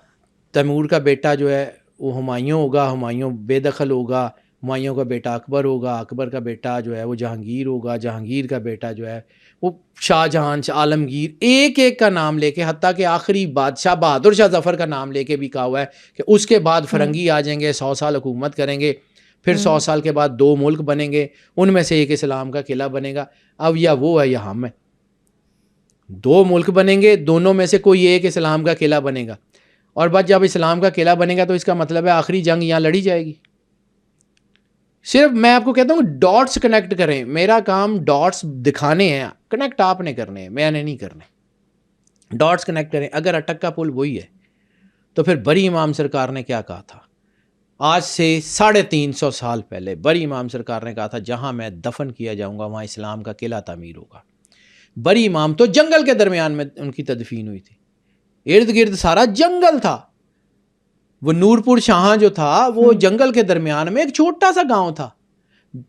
تیمور کا بیٹا جو ہے وہ ہمایوں ہوگا, ہمایوں بے دخل ہوگا, ہمایوں کا بیٹا اکبر ہوگا, اکبر کا بیٹا جو ہے وہ جہانگیر ہوگا, جہانگیر کا بیٹا جو ہے وہ شاہ جہان, عالمگیر, ایک ایک کا نام لے کے, حتیٰ کہ آخری بادشاہ بہادر شاہ ظفر کا نام لے کے بھی کہا ہوا ہے کہ اس کے بعد فرنگی آ جائیں گے, 100 سال حکومت کریں گے. پھر 100 سال کے بعد 2 ملک بنیں گے، ان میں سے ایک اسلام کا قلعہ بنے گا. اب یا وہ ہے یا ہم ہے. 2 ملک بنیں گے، دونوں میں سے کوئی ایک اسلام کا قلعہ بنے گا. اور بس جب اسلام کا قلعہ بنے گا تو اس کا مطلب ہے آخری جنگ یہاں لڑی جائے گی. صرف میں آپ کو کہتا ہوں ڈاٹس کنیکٹ کریں. میرا کام ڈاٹس دکھانے ہیں، کنیکٹ آپ نے کرنے ہیں، میں نے نہیں کرنے. ڈاٹس کنیکٹ کریں. اگر اٹک کا پل وہی ہے تو پھر بری امام سرکار نے کیا کہا تھا؟ آج سے 350 سال پہلے بری امام سرکار نے کہا تھا جہاں میں دفن کیا جاؤں گا وہاں اسلام کا قلعہ تعمیر ہوگا. بری امام تو جنگل کے درمیان میں ان کی تدفین ہوئی تھی، ارد گرد سارا جنگل تھا. وہ نورپور شاہاں جو تھا وہ جنگل کے درمیان میں ایک چھوٹا سا گاؤں تھا.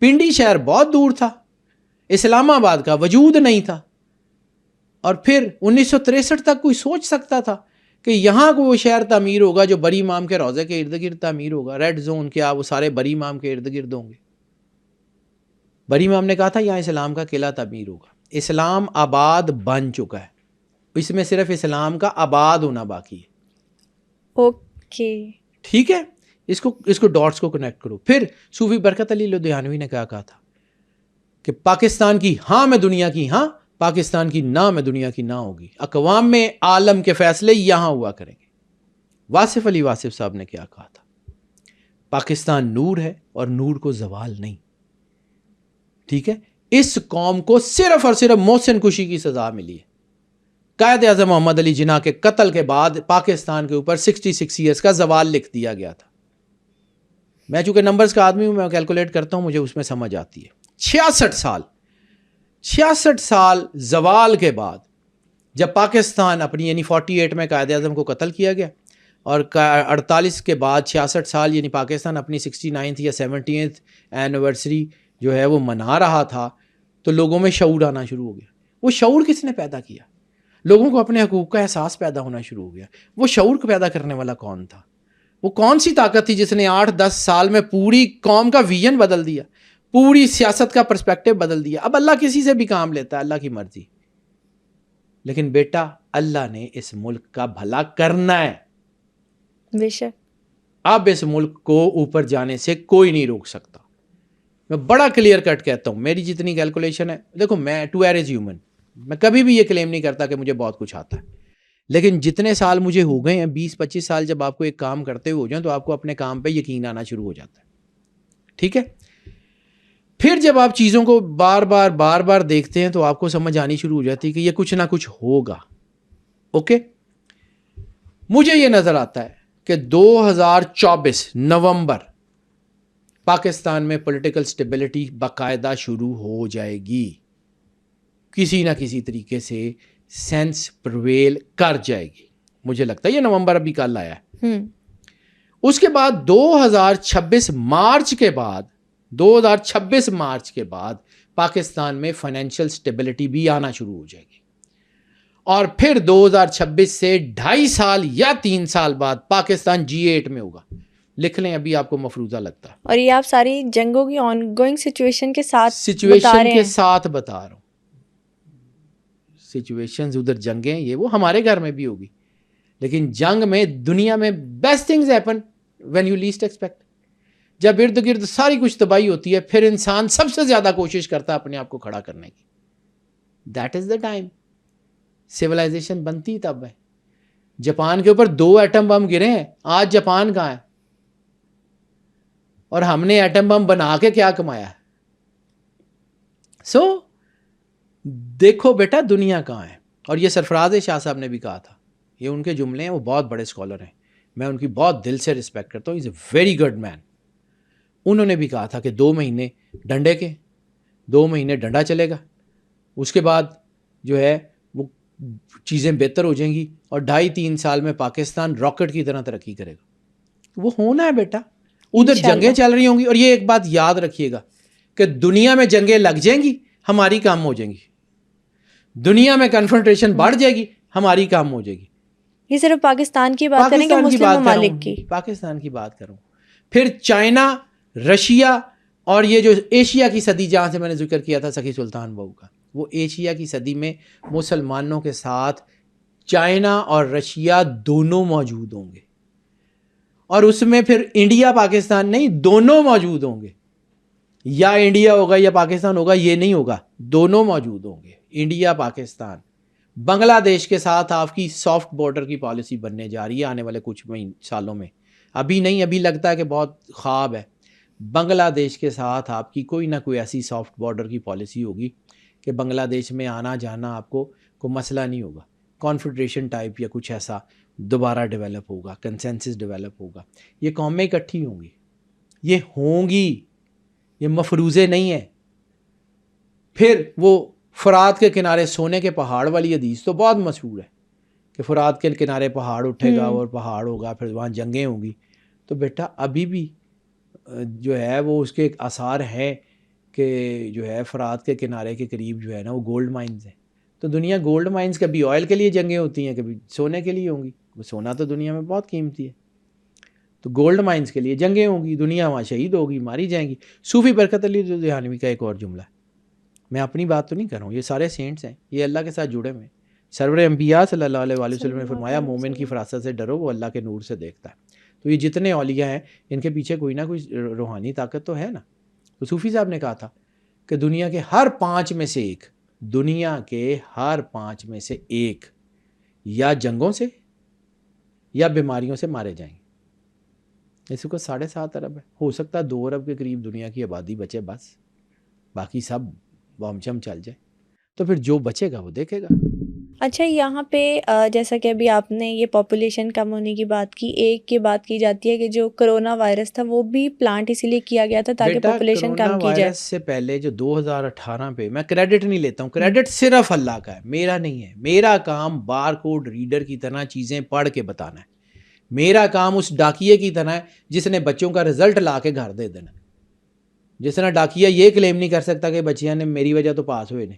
پنڈی شہر بہت دور تھا، اسلام آباد کا وجود نہیں تھا. اور پھر 1963 تک کوئی سوچ سکتا تھا کہ یہاں کو وہ شہر تعمیر ہوگا جو بری امام کے روضے کے ارد گرد تعمیر ہوگا. ریڈ زون کیا وہ سارے بری امام کے ارد گرد ہوں گے. بری امام نے کہا تھا یہاں اسلام کا قلعہ تعمیر ہوگا. اسلام آباد بن چکا ہے، اس میں صرف اسلام کا آباد ہونا باقی ہے. اوکے ٹھیک ہے، اس کو ڈاٹس کو کنیکٹ کرو. پھر صوفی برکت علی لدھیانوی نے کیا کہا تھا کہ پاکستان کی ہاں میں دنیا کی ہاں، پاکستان کی نہ میں دنیا کی نہ ہوگی. اقوام میں عالم کے فیصلے یہاں ہوا کریں گے. واصف علی واصف صاحب نے کیا کہا تھا؟ پاکستان نور ہے اور نور کو زوال نہیں. ٹھیک ہے، اس قوم کو صرف اور صرف محسن کشی کی سزا ملی ہے. قائد اعظم محمد علی جناح کے قتل کے بعد پاکستان کے اوپر 66 ایئرس کا زوال لکھ دیا گیا تھا. میں چونکہ نمبرز کا آدمی ہوں، میں کیلکولیٹ کرتا ہوں، مجھے اس میں سمجھ آتی ہے. 66 سال زوال کے بعد جب پاکستان اپنی یعنی 48 میں قائد اعظم کو قتل کیا گیا اور 48 کے بعد 66 سال یعنی پاکستان اپنی 69 یا 70th اینیورسری جو ہے وہ منا رہا تھا، تو لوگوں میں شعور آنا شروع ہو گیا. وہ شعور کس نے پیدا کیا؟ لوگوں کو اپنے حقوق کا احساس پیدا ہونا شروع ہو گیا. وہ شعور کو پیدا کرنے والا کون تھا؟ وہ کون سی طاقت تھی جس نے 8-10 سال میں پوری قوم کا ویژن بدل دیا، پوری سیاست کا پرسپیکٹو بدل دیا؟ اب اللہ کسی سے بھی کام لیتا ہے، اللہ کی مرضی. لیکن بیٹا اللہ نے اس ملک کا بھلا کرنا ہے. بے شک. اب اس ملک کو اوپر جانے سے کوئی نہیں روک سکتا. میں بڑا کلیئر کٹ کہتا ہوں، میری جتنی کیلکولیشن ہے، دیکھو میں ٹو ایئر از ہیومن، میں کبھی بھی یہ کلیم نہیں کرتا کہ مجھے بہت کچھ آتا ہے. لیکن جتنے سال مجھے ہو گئے ہیں، 20-25 سال جب آپ کو ایک کام کرتے ہوئے ہو جائیں تو آپ کو اپنے کام پہ یقین آنا شروع ہو جاتا ہے. ٹھیک ہے، پھر جب آپ چیزوں کو بار بار دیکھتے ہیں تو آپ کو سمجھ آنی شروع ہو جاتی ہے کہ یہ کچھ نہ کچھ ہوگا. اوکے، مجھے یہ نظر آتا ہے کہ 2024 نومبر پاکستان میں پولیٹیکل سٹیبلٹی باقاعدہ شروع ہو جائے گی. کسی نہ کسی طریقے سے سینس پرویل کر جائے گی. مجھے لگتا ہے یہ نومبر ابھی کل آیا ہے. اس کے بعد 2026 مارچ کے بعد پاکستان میں فائنینشیل سٹیبلٹی بھی آنا شروع ہو جائے گی. اور پھر 2026 سے 2.5 سال یا 3 سال بعد پاکستان G8 میں ہوگا. لکھ لیں، ابھی آپ کو مفروضہ لگتا ہے. اور یہ آپ ساری جنگوں کی آن گوئنگ سچویشن کے ساتھ بتا رہا ہوں. سچویشنز ادھر جنگیں یہ وہ ہمارے گھر میں بھی ہوگی، لیکن جنگ میں دنیا میں best things happen when you list expect. جب ارد گرد ساری کچھ تباہی ہوتی ہے پھر انسان سب سے زیادہ کوشش کرتا ہے اپنے آپ کو کھڑا کرنے کی. That is the time civilisation بنتی تب ہے. جاپان کے اوپر 2 ایٹم بم گرے ہیں، آج جاپان کہاں ہے؟ اور ہم نے ایٹم بم بنا کے کیا کمایا ہے؟ سو دیکھو بیٹا دنیا کہاں ہے. اور یہ سرفراز شاہ صاحب نے بھی کہا تھا، یہ ان کے جملے ہیں، وہ بہت بڑے اسکالر ہیں، میں ان کی بہت دل سے رسپیکٹ کرتا ہوں. از اے ویری گڈ مین. انہوں نے بھی کہا تھا کہ 2 مہینے ڈنڈے کے، 2 مہینے ڈنڈا چلے گا، اس کے بعد جو ہے وہ چیزیں بہتر ہو جائیں گی اور 2.5-3 سال میں پاکستان راکٹ کی طرح ترقی کرے گا. وہ ہونا ہے بیٹا. ادھر جنگیں چل رہی ہوں گی. اور یہ ایک بات یاد رکھیے گا کہ دنیا میں جنگیں لگ جائیں گی، ہماری کام ہو جائیں گی. دنیا میں کنفرنٹریشن بڑھ جائے گی، ہماری کام ہو جائے گی. یہ صرف پاکستان کی بات کریں گے، مسلم ممالک کی، پاکستان کی بات کروں. پھر چائنا، رشیا اور یہ جو ایشیا کی صدی جہاں سے میں نے ذکر کیا تھا سخی سلطان بہو کا، وہ ایشیا کی صدی میں مسلمانوں کے ساتھ چائنا اور رشیا دونوں موجود ہوں گے. اور اس میں پھر انڈیا پاکستان نہیں، دونوں موجود ہوں گے. یا انڈیا ہوگا یا پاکستان ہوگا، یہ نہیں ہوگا، دونوں موجود ہوں گے. انڈیا پاکستان. بنگلہ دیش کے ساتھ آپ کی سافٹ بارڈر کی پالیسی بننے جا رہی ہے آنے والے کچھ سالوں میں. ابھی نہیں، ابھی لگتا ہے کہ بہت خواب ہے. بنگلہ دیش کے ساتھ آپ کی کوئی نہ کوئی ایسی سافٹ بارڈر کی پالیسی ہوگی کہ بنگلہ دیش میں آنا جانا آپ کو کوئی مسئلہ نہیں ہوگا. کانفیڈریشن ٹائپ یا کچھ ایسا دوبارہ ڈیولپ ہوگا، کنسنسس ڈیولپ ہوگا. یہ قومیں اکٹھی ہوں گی، یہ ہوں گی، یہ مفروضے نہیں ہیں. پھر وہ فرات کے کنارے سونے کے پہاڑ والی حدیث تو بہت مشہور ہے کہ فرات کے کنارے پہاڑ اٹھے گا اور پہاڑ ہوگا، پھر وہاں جنگیں ہوں گی. تو بیٹا ابھی بھی جو ہے وہ اس کے ایک آثار ہیں کہ جو ہے فرات کے کنارے کے قریب جو ہے نا وہ گولڈ مائنز ہیں. تو دنیا گولڈ مائنز، کبھی آئل کے لیے جنگیں ہوتی ہیں، کبھی سونے کے لیے ہوں گی. سونا تو دنیا میں بہت قیمتی ہے، تو گولڈ مائنز کے لیے جنگیں ہوں گی. دنیا وہاں شہید ہوگی، ماری جائیں گی. صوفی برکت علی دہلوی کا ایک اور جملہ ہے، میں اپنی بات تو نہیں کر رہا ہوں، یہ سارے سینٹس ہیں، یہ اللہ کے ساتھ جڑے ہوئے ہیں. سرور انبیاء صلی اللہ علیہ وآلہ وسلم نے فرمایا مومن کی فراست سے ڈرو، وہ اللہ کے نور سے دیکھتا ہے. تو یہ جتنے اولیاء ہیں ان کے پیچھے کوئی نہ کوئی روحانی طاقت تو ہے نا. تو صوفی صاحب نے کہا تھا کہ دنیا کے ہر 5 میں سے ایک، دنیا کے ہر 5 میں سے ایک یا جنگوں سے یا بیماریوں سے مارے جائیں گے. اس کو 7.5 ارب ہے، ہو سکتا ہے 2 ارب کے قریب دنیا کی آبادی بچے، بس باقی سب بم چم چل جائے. تو پھر جو بچے گا وہ دیکھے گا. اچھا، یہاں پہ جیسا کہ ابھی آپ نے یہ پاپولیشن کم ہونے کی بات کی، ایک کی بات کی جاتی ہے کہ جو کرونا وائرس تھا وہ بھی پلانٹ اسی لیے کیا گیا تھا تاکہ پاپولیشن کم کی جائے. وائرس سے پہلے جو 2018 پہ، میں کریڈٹ نہیں لیتا ہوں، کریڈٹ صرف اللہ کا ہے، میرا نہیں ہے. میرا کام بار کوڈ ریڈر کی طرح چیزیں پڑھ کے بتانا ہے. میرا کام اس ڈاکیے کی طرح ہے جس نے بچوں کا رزلٹ لا کے گھر دے دینا. جس طرح ڈاکیا یہ کلیم نہیں کر سکتا کہ بچیاں نے میری وجہ تو پاس ہوئے نے،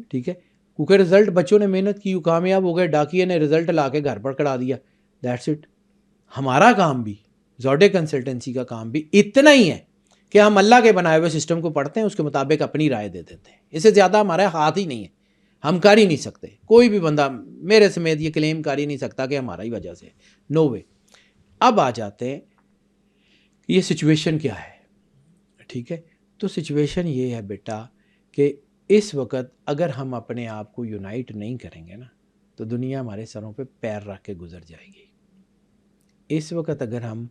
ٹھیک ہے، کیونکہ رزلٹ بچوں نے محنت کی، کامیاب ہو گئے، ڈاکیے نے رزلٹ لا کے گھر پر کڑا دیا. That's it. ہمارا کام بھی، زوڈے کنسلٹنسی کا کام بھی اتنا ہی ہے کہ ہم اللہ کے بنائے ہوئے سسٹم کو پڑھتے ہیں، اس کے مطابق اپنی رائے دے دیتے ہیں. اس سے زیادہ ہمارے ہاتھ ہی نہیں ہے، ہم کر ہی نہیں سکتے. کوئی بھی بندہ میرے سمیت یہ کلیم کر ہی نہیں سکتا کہ ہمارا ہی وجہ سے، نو وے. اب آ جاتے ہیں یہ سچویشن کیا ہے. ٹھیک ہے، تو سچویشن یہ ہے بیٹا کہ اس وقت اگر ہم اپنے آپ کو یونائٹ نہیں کریں گے نا تو دنیا ہمارے سروں پہ پیر رکھ کے گزر جائے گی. اس وقت اگر ہم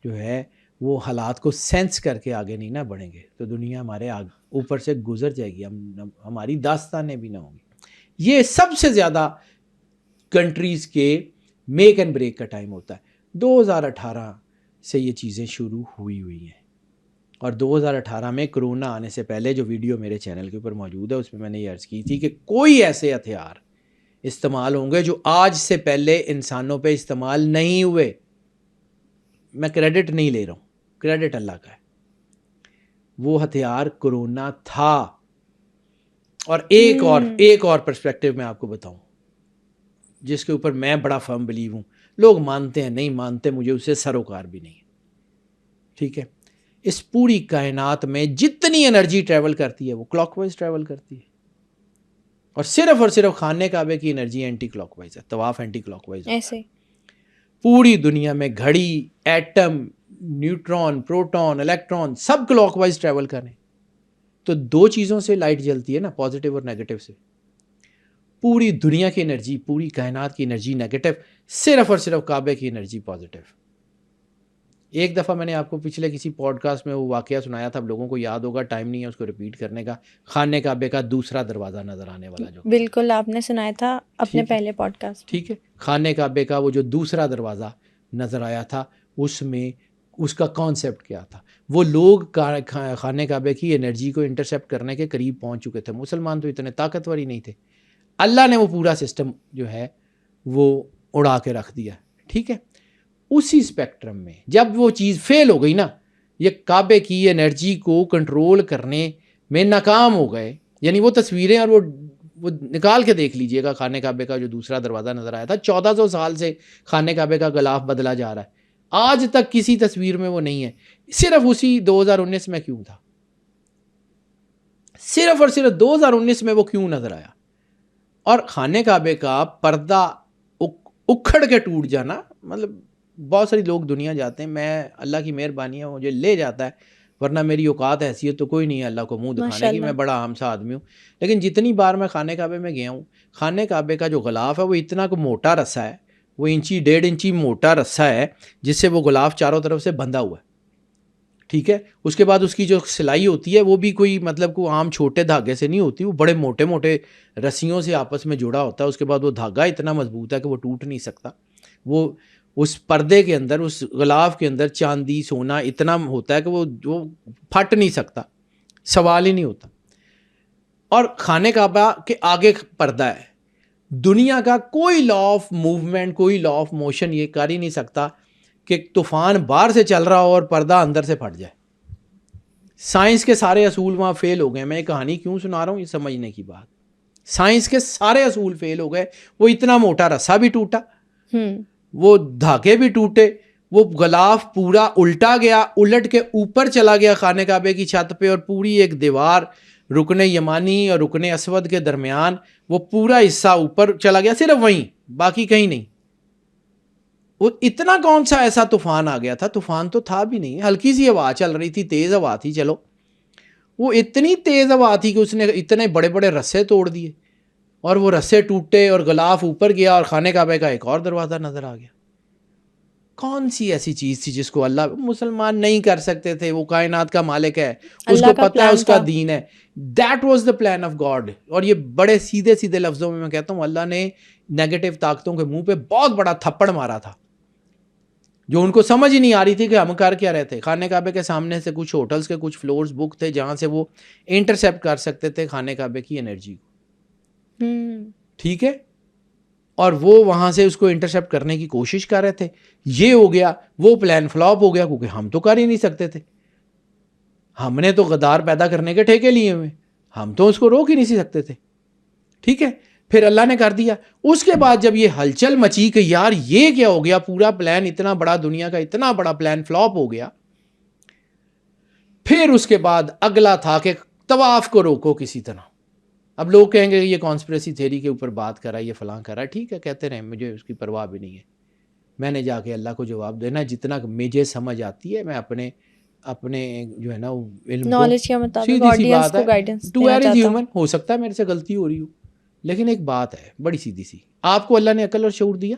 جو ہے وہ حالات کو سینس کر کے آگے نہیں نہ بڑھیں گے تو دنیا ہمارے اوپر سے گزر جائے گی، ہماری داستانیں بھی نہ ہوں گی. یہ سب سے زیادہ کنٹریز کے میک اینڈ بریک کا ٹائم ہوتا ہے. 2018 سے یہ چیزیں شروع ہوئی ہیں، اور 2018 میں کرونا آنے سے پہلے جو ویڈیو میرے چینل کے اوپر موجود ہے اس میں نے یہ عرض کی تھی کہ کوئی ایسے ہتھیار استعمال ہوں گے جو آج سے پہلے انسانوں پہ استعمال نہیں ہوئے. میں کریڈٹ نہیں لے رہا ہوں، کریڈٹ اللہ کا ہے. وہ ہتھیار کرونا تھا. اور ایک اور پرسپیکٹیو میں آپ کو بتاؤں جس کے اوپر میں بڑا فرم بلیو ہوں، لوگ مانتے ہیں نہیں مانتے، مجھے اسے سروکار بھی نہیں ہے. ٹھیک ہے، اس پوری کائنات میں جتنی انرجی ٹریول کرتی ہے وہ کلاک وائز ٹریول کرتی ہے، اور صرف خانے کعبے کی انرجی اینٹی کلاک وائز ہے، طواف اینٹی کلاک وائز ایسے. پوری دنیا میں گھڑی، ایٹم، نیوٹرون، پروٹون، الیکٹرون سب کلاک وائز ٹریول کریں. تو 2 چیزوں سے لائٹ جلتی ہے نا، پازیٹیو اور نیگیٹو سے. پوری دنیا کی انرجی، پوری کائنات کی انرجی نیگیٹو، صرف کعبے کی انرجی پازیٹیو. ایک دفعہ میں نے آپ کو پچھلے کسی پوڈ کاسٹ میں وہ واقعہ سنایا تھا، اب لوگوں کو یاد ہوگا، ٹائم نہیں ہے اس کو ریپیٹ کرنے کا. خانے کعبے کا دوسرا دروازہ نظر آنے والا جو بالکل آپ نے سنایا تھا اپنے پہلے پوڈ کاسٹ. ٹھیک ہے، خانے کعبے کا وہ جو دوسرا دروازہ نظر آیا تھا، اس میں اس کا کانسیپٹ کیا تھا. وہ لوگ خانے کعبے کی انرجی کو انٹرسیپٹ کرنے کے قریب پہنچ چکے تھے. مسلمان تو اتنے طاقتور ہی نہیں تھے. اللہ نے وہ پورا سسٹم جو ہے وہ اڑا کے رکھ دیا. ٹھیک ہے، اسی اسپیکٹرم میں جب وہ چیز فیل ہو گئی نا، یہ کعبے کی انرجی کو کنٹرول کرنے میں ناکام ہو گئے. یعنی وہ تصویریں اور وہ نکال کے دیکھ لیجئے گا، خانے کعبے کا جو دوسرا دروازہ نظر آیا تھا، 1400 سال سے خانے کعبے کا غلاف بدلا جا رہا ہے، آج تک کسی تصویر میں وہ نہیں ہے. صرف اسی 2019 میں کیوں تھا؟ صرف 2019 میں وہ کیوں نظر آیا؟ اور خانے کعبے کا پردہ اکھڑ کے ٹوٹ جانا، مطلب بہت ساری لوگ دنیا جاتے ہیں, میں اللہ کی مہربانی ہے مجھے لے جاتا ہے, ورنہ میری اوقات حیثیت تو کوئی نہیں ہے اللہ کو منہ دکھانے کی, میں بڑا عام سا آدمی ہوں. لیکن جتنی بار میں خانہ کعبے میں گیا ہوں, خانہ کعبے کا جو غلاف ہے وہ اتنا کو موٹا رسا ہے, وہ 1.5 انچی موٹا رسا ہے جس سے وہ غلاف چاروں طرف سے بندھا ہوا ہے, ٹھیک ہے. اس کے بعد اس کی جو سلائی ہوتی ہے وہ بھی کوئی مطلب کوئی عام چھوٹے دھاگے سے نہیں ہوتی, وہ بڑے موٹے موٹے رسیوں سے آپس میں جڑا ہوتا ہے. اس کے بعد وہ دھاگا اتنا مضبوط ہے کہ وہ ٹوٹ نہیں سکتا. وہ اس پردے کے اندر, اس غلاف کے اندر چاندی سونا اتنا ہوتا ہے کہ وہ پھٹ نہیں سکتا, سوال ہی نہیں ہوتا. اور خانہ کعبہ کے آگے پردہ ہے. دنیا کا کوئی لا آف موومنٹ, کوئی لا آف موشن یہ کر ہی نہیں سکتا کہ طوفان باہر سے چل رہا ہو اور پردہ اندر سے پھٹ جائے. سائنس کے سارے اصول وہاں فیل ہو گئے. میں یہ کہانی کیوں سنا رہا ہوں, یہ سمجھنے کی بات. سائنس کے سارے اصول فیل ہو گئے. وہ اتنا موٹا رسا بھی ٹوٹا, وہ دھاگے بھی ٹوٹے, وہ غلاف پورا الٹا گیا, الٹ کے اوپر چلا گیا خانہ کعبے کی چھت پہ, اور پوری ایک دیوار رکن یمانی اور رکن اسود کے درمیان وہ پورا حصہ اوپر چلا گیا, صرف وہیں, باقی کہیں نہیں. وہ اتنا کون سا ایسا طوفان آ گیا تھا, طوفان تو تھا بھی نہیں, ہلکی سی ہوا چل رہی تھی, تیز ہوا تھی, چلو وہ اتنی تیز ہوا تھی کہ اس نے اتنے بڑے بڑے رسے توڑ دیے, اور وہ رسے ٹوٹے اور غلاف اوپر گیا, اور خانہ کعبے کا ایک اور دروازہ نظر آ گیا. کون سی ایسی چیز تھی جس کو اللہ, مسلمان نہیں کر سکتے تھے؟ وہ کائنات کا مالک ہے, اس کو پتہ ہے, اس کا دین ہے. That was the plan of God. اور یہ بڑے سیدھے سیدھے لفظوں میں کہتا ہوں, اللہ نے نیگیٹو طاقتوں کے منہ پہ بہت بڑا تھپڑ مارا تھا, جو ان کو سمجھ ہی نہیں آ رہی تھی کہ ہم کر کیا رہے تھے. خانہ کعبے کے سامنے سے کچھ ہوٹلز کے کچھ فلورز بک تھے جہاں سے وہ انٹرسیپٹ کر سکتے تھے خانہ کعبے کی انرجی کو, ٹھیک ہے. اور وہ وہاں سے اس کو انٹرسیپٹ کرنے کی کوشش کر رہے تھے. یہ ہو گیا, وہ پلان فلاپ ہو گیا, کیونکہ ہم تو کر ہی نہیں سکتے تھے. ہم نے تو غدار پیدا کرنے کے ٹھیکے لیے ہوئے, ہم تو اس کو روک ہی نہیں سکتے تھے, ٹھیک ہے. پھر اللہ نے کر دیا. اس کے بعد جب یہ ہلچل مچی کہ یار یہ کیا ہو گیا, پورا پلان اتنا بڑا, دنیا کا اتنا بڑا پلان فلاپ ہو گیا, پھر اس کے بعد اگلا تھا کہ طواف کو روکو کسی طرح. اب لوگ کہیں گے یہ کانسپریسی تھیوری کے اوپر بات کر رہا ہے, یہ فلاں کر رہا ہے, ٹھیک ہے کہتے رہیں, مجھے اس کی پرواہ بھی نہیں ہے. میں نے جا کے اللہ کو جواب دینا جتنا مجھے سمجھ آتی ہے, میں اپنے جو ہے نا علم نالج کے مطابق آڈینس کو guidance to err is human. ہو سکتا ہے میرے سے غلطی ہو رہی ہو, لیکن ایک بات ہے بڑی سیدھی سی, آپ کو اللہ نے عقل اور شعور دیا,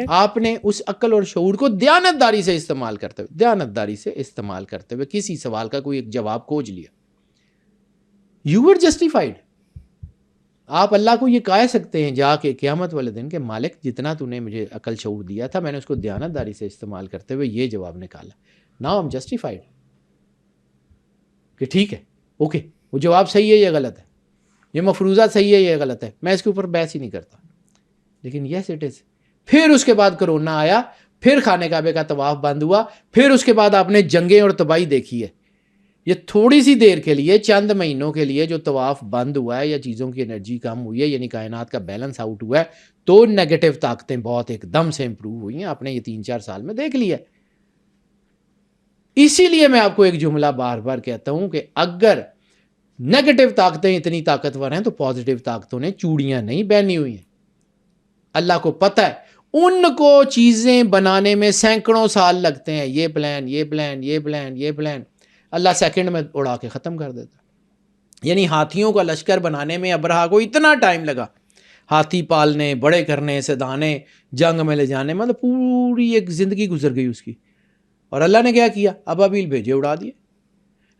آپ نے اس عقل اور شعور کو دیانتداری سے استعمال کرتے ہوئے کسی سوال کا کوئی ایک جواب کھوج لیا. You were justified. آپ اللہ کو یہ کہہ سکتے ہیں جا کے قیامت والے دن کہ مالک جتنا تو نے مجھے عقل شعور دیا تھا, میں نے اس کو دیانتداری سے استعمال کرتے ہوئے یہ جواب نکالا. ناؤ ایم جسٹیفائڈ کہ ٹھیک ہے, اوکے, وہ جواب صحیح ہے یا غلط ہے, یہ مفروضہ صحیح ہے یا غلط ہے, میں اس کے اوپر بحث ہی نہیں کرتا. لیکن یس اٹ از. پھر اس کے بعد کرونا آیا, پھر خانہ کعبے کا طواف بند ہوا, پھر اس کے بعد آپ نے جنگیں اور تباہی دیکھی ہے. یہ تھوڑی سی دیر کے لیے, چند مہینوں کے لیے جو طواف بند ہوا ہے یا چیزوں کی انرجی کم ہوئی ہے, یعنی کائنات کا بیلنس آؤٹ ہوا ہے, تو نیگیٹو طاقتیں بہت ایک دم سے امپروو ہوئی ہیں. آپ نے یہ 3-4 سال میں دیکھ لیا. اسی لیے میں آپ کو ایک جملہ بار بار کہتا ہوں کہ اگر نیگیٹو طاقتیں اتنی طاقتور ہیں تو پازیٹیو طاقتوں نے چوڑیاں نہیں پہنی ہوئی ہیں. اللہ کو پتہ ہے ان کو چیزیں بنانے میں سینکڑوں سال لگتے ہیں. یہ پلان, یہ پلان, یہ پلان, یہ پلان, اللہ سیکنڈ میں اڑا کے ختم کر دیتا. یعنی ہاتھیوں کا لشکر بنانے میں ابرہا کو اتنا ٹائم لگا, ہاتھی پالنے, بڑے کرنے, سدانے, جنگ میں لے جانے, مطلب پوری ایک زندگی گزر گئی اس کی. اور اللہ نے کیا, ابابیل بھیجے, اڑا دیے.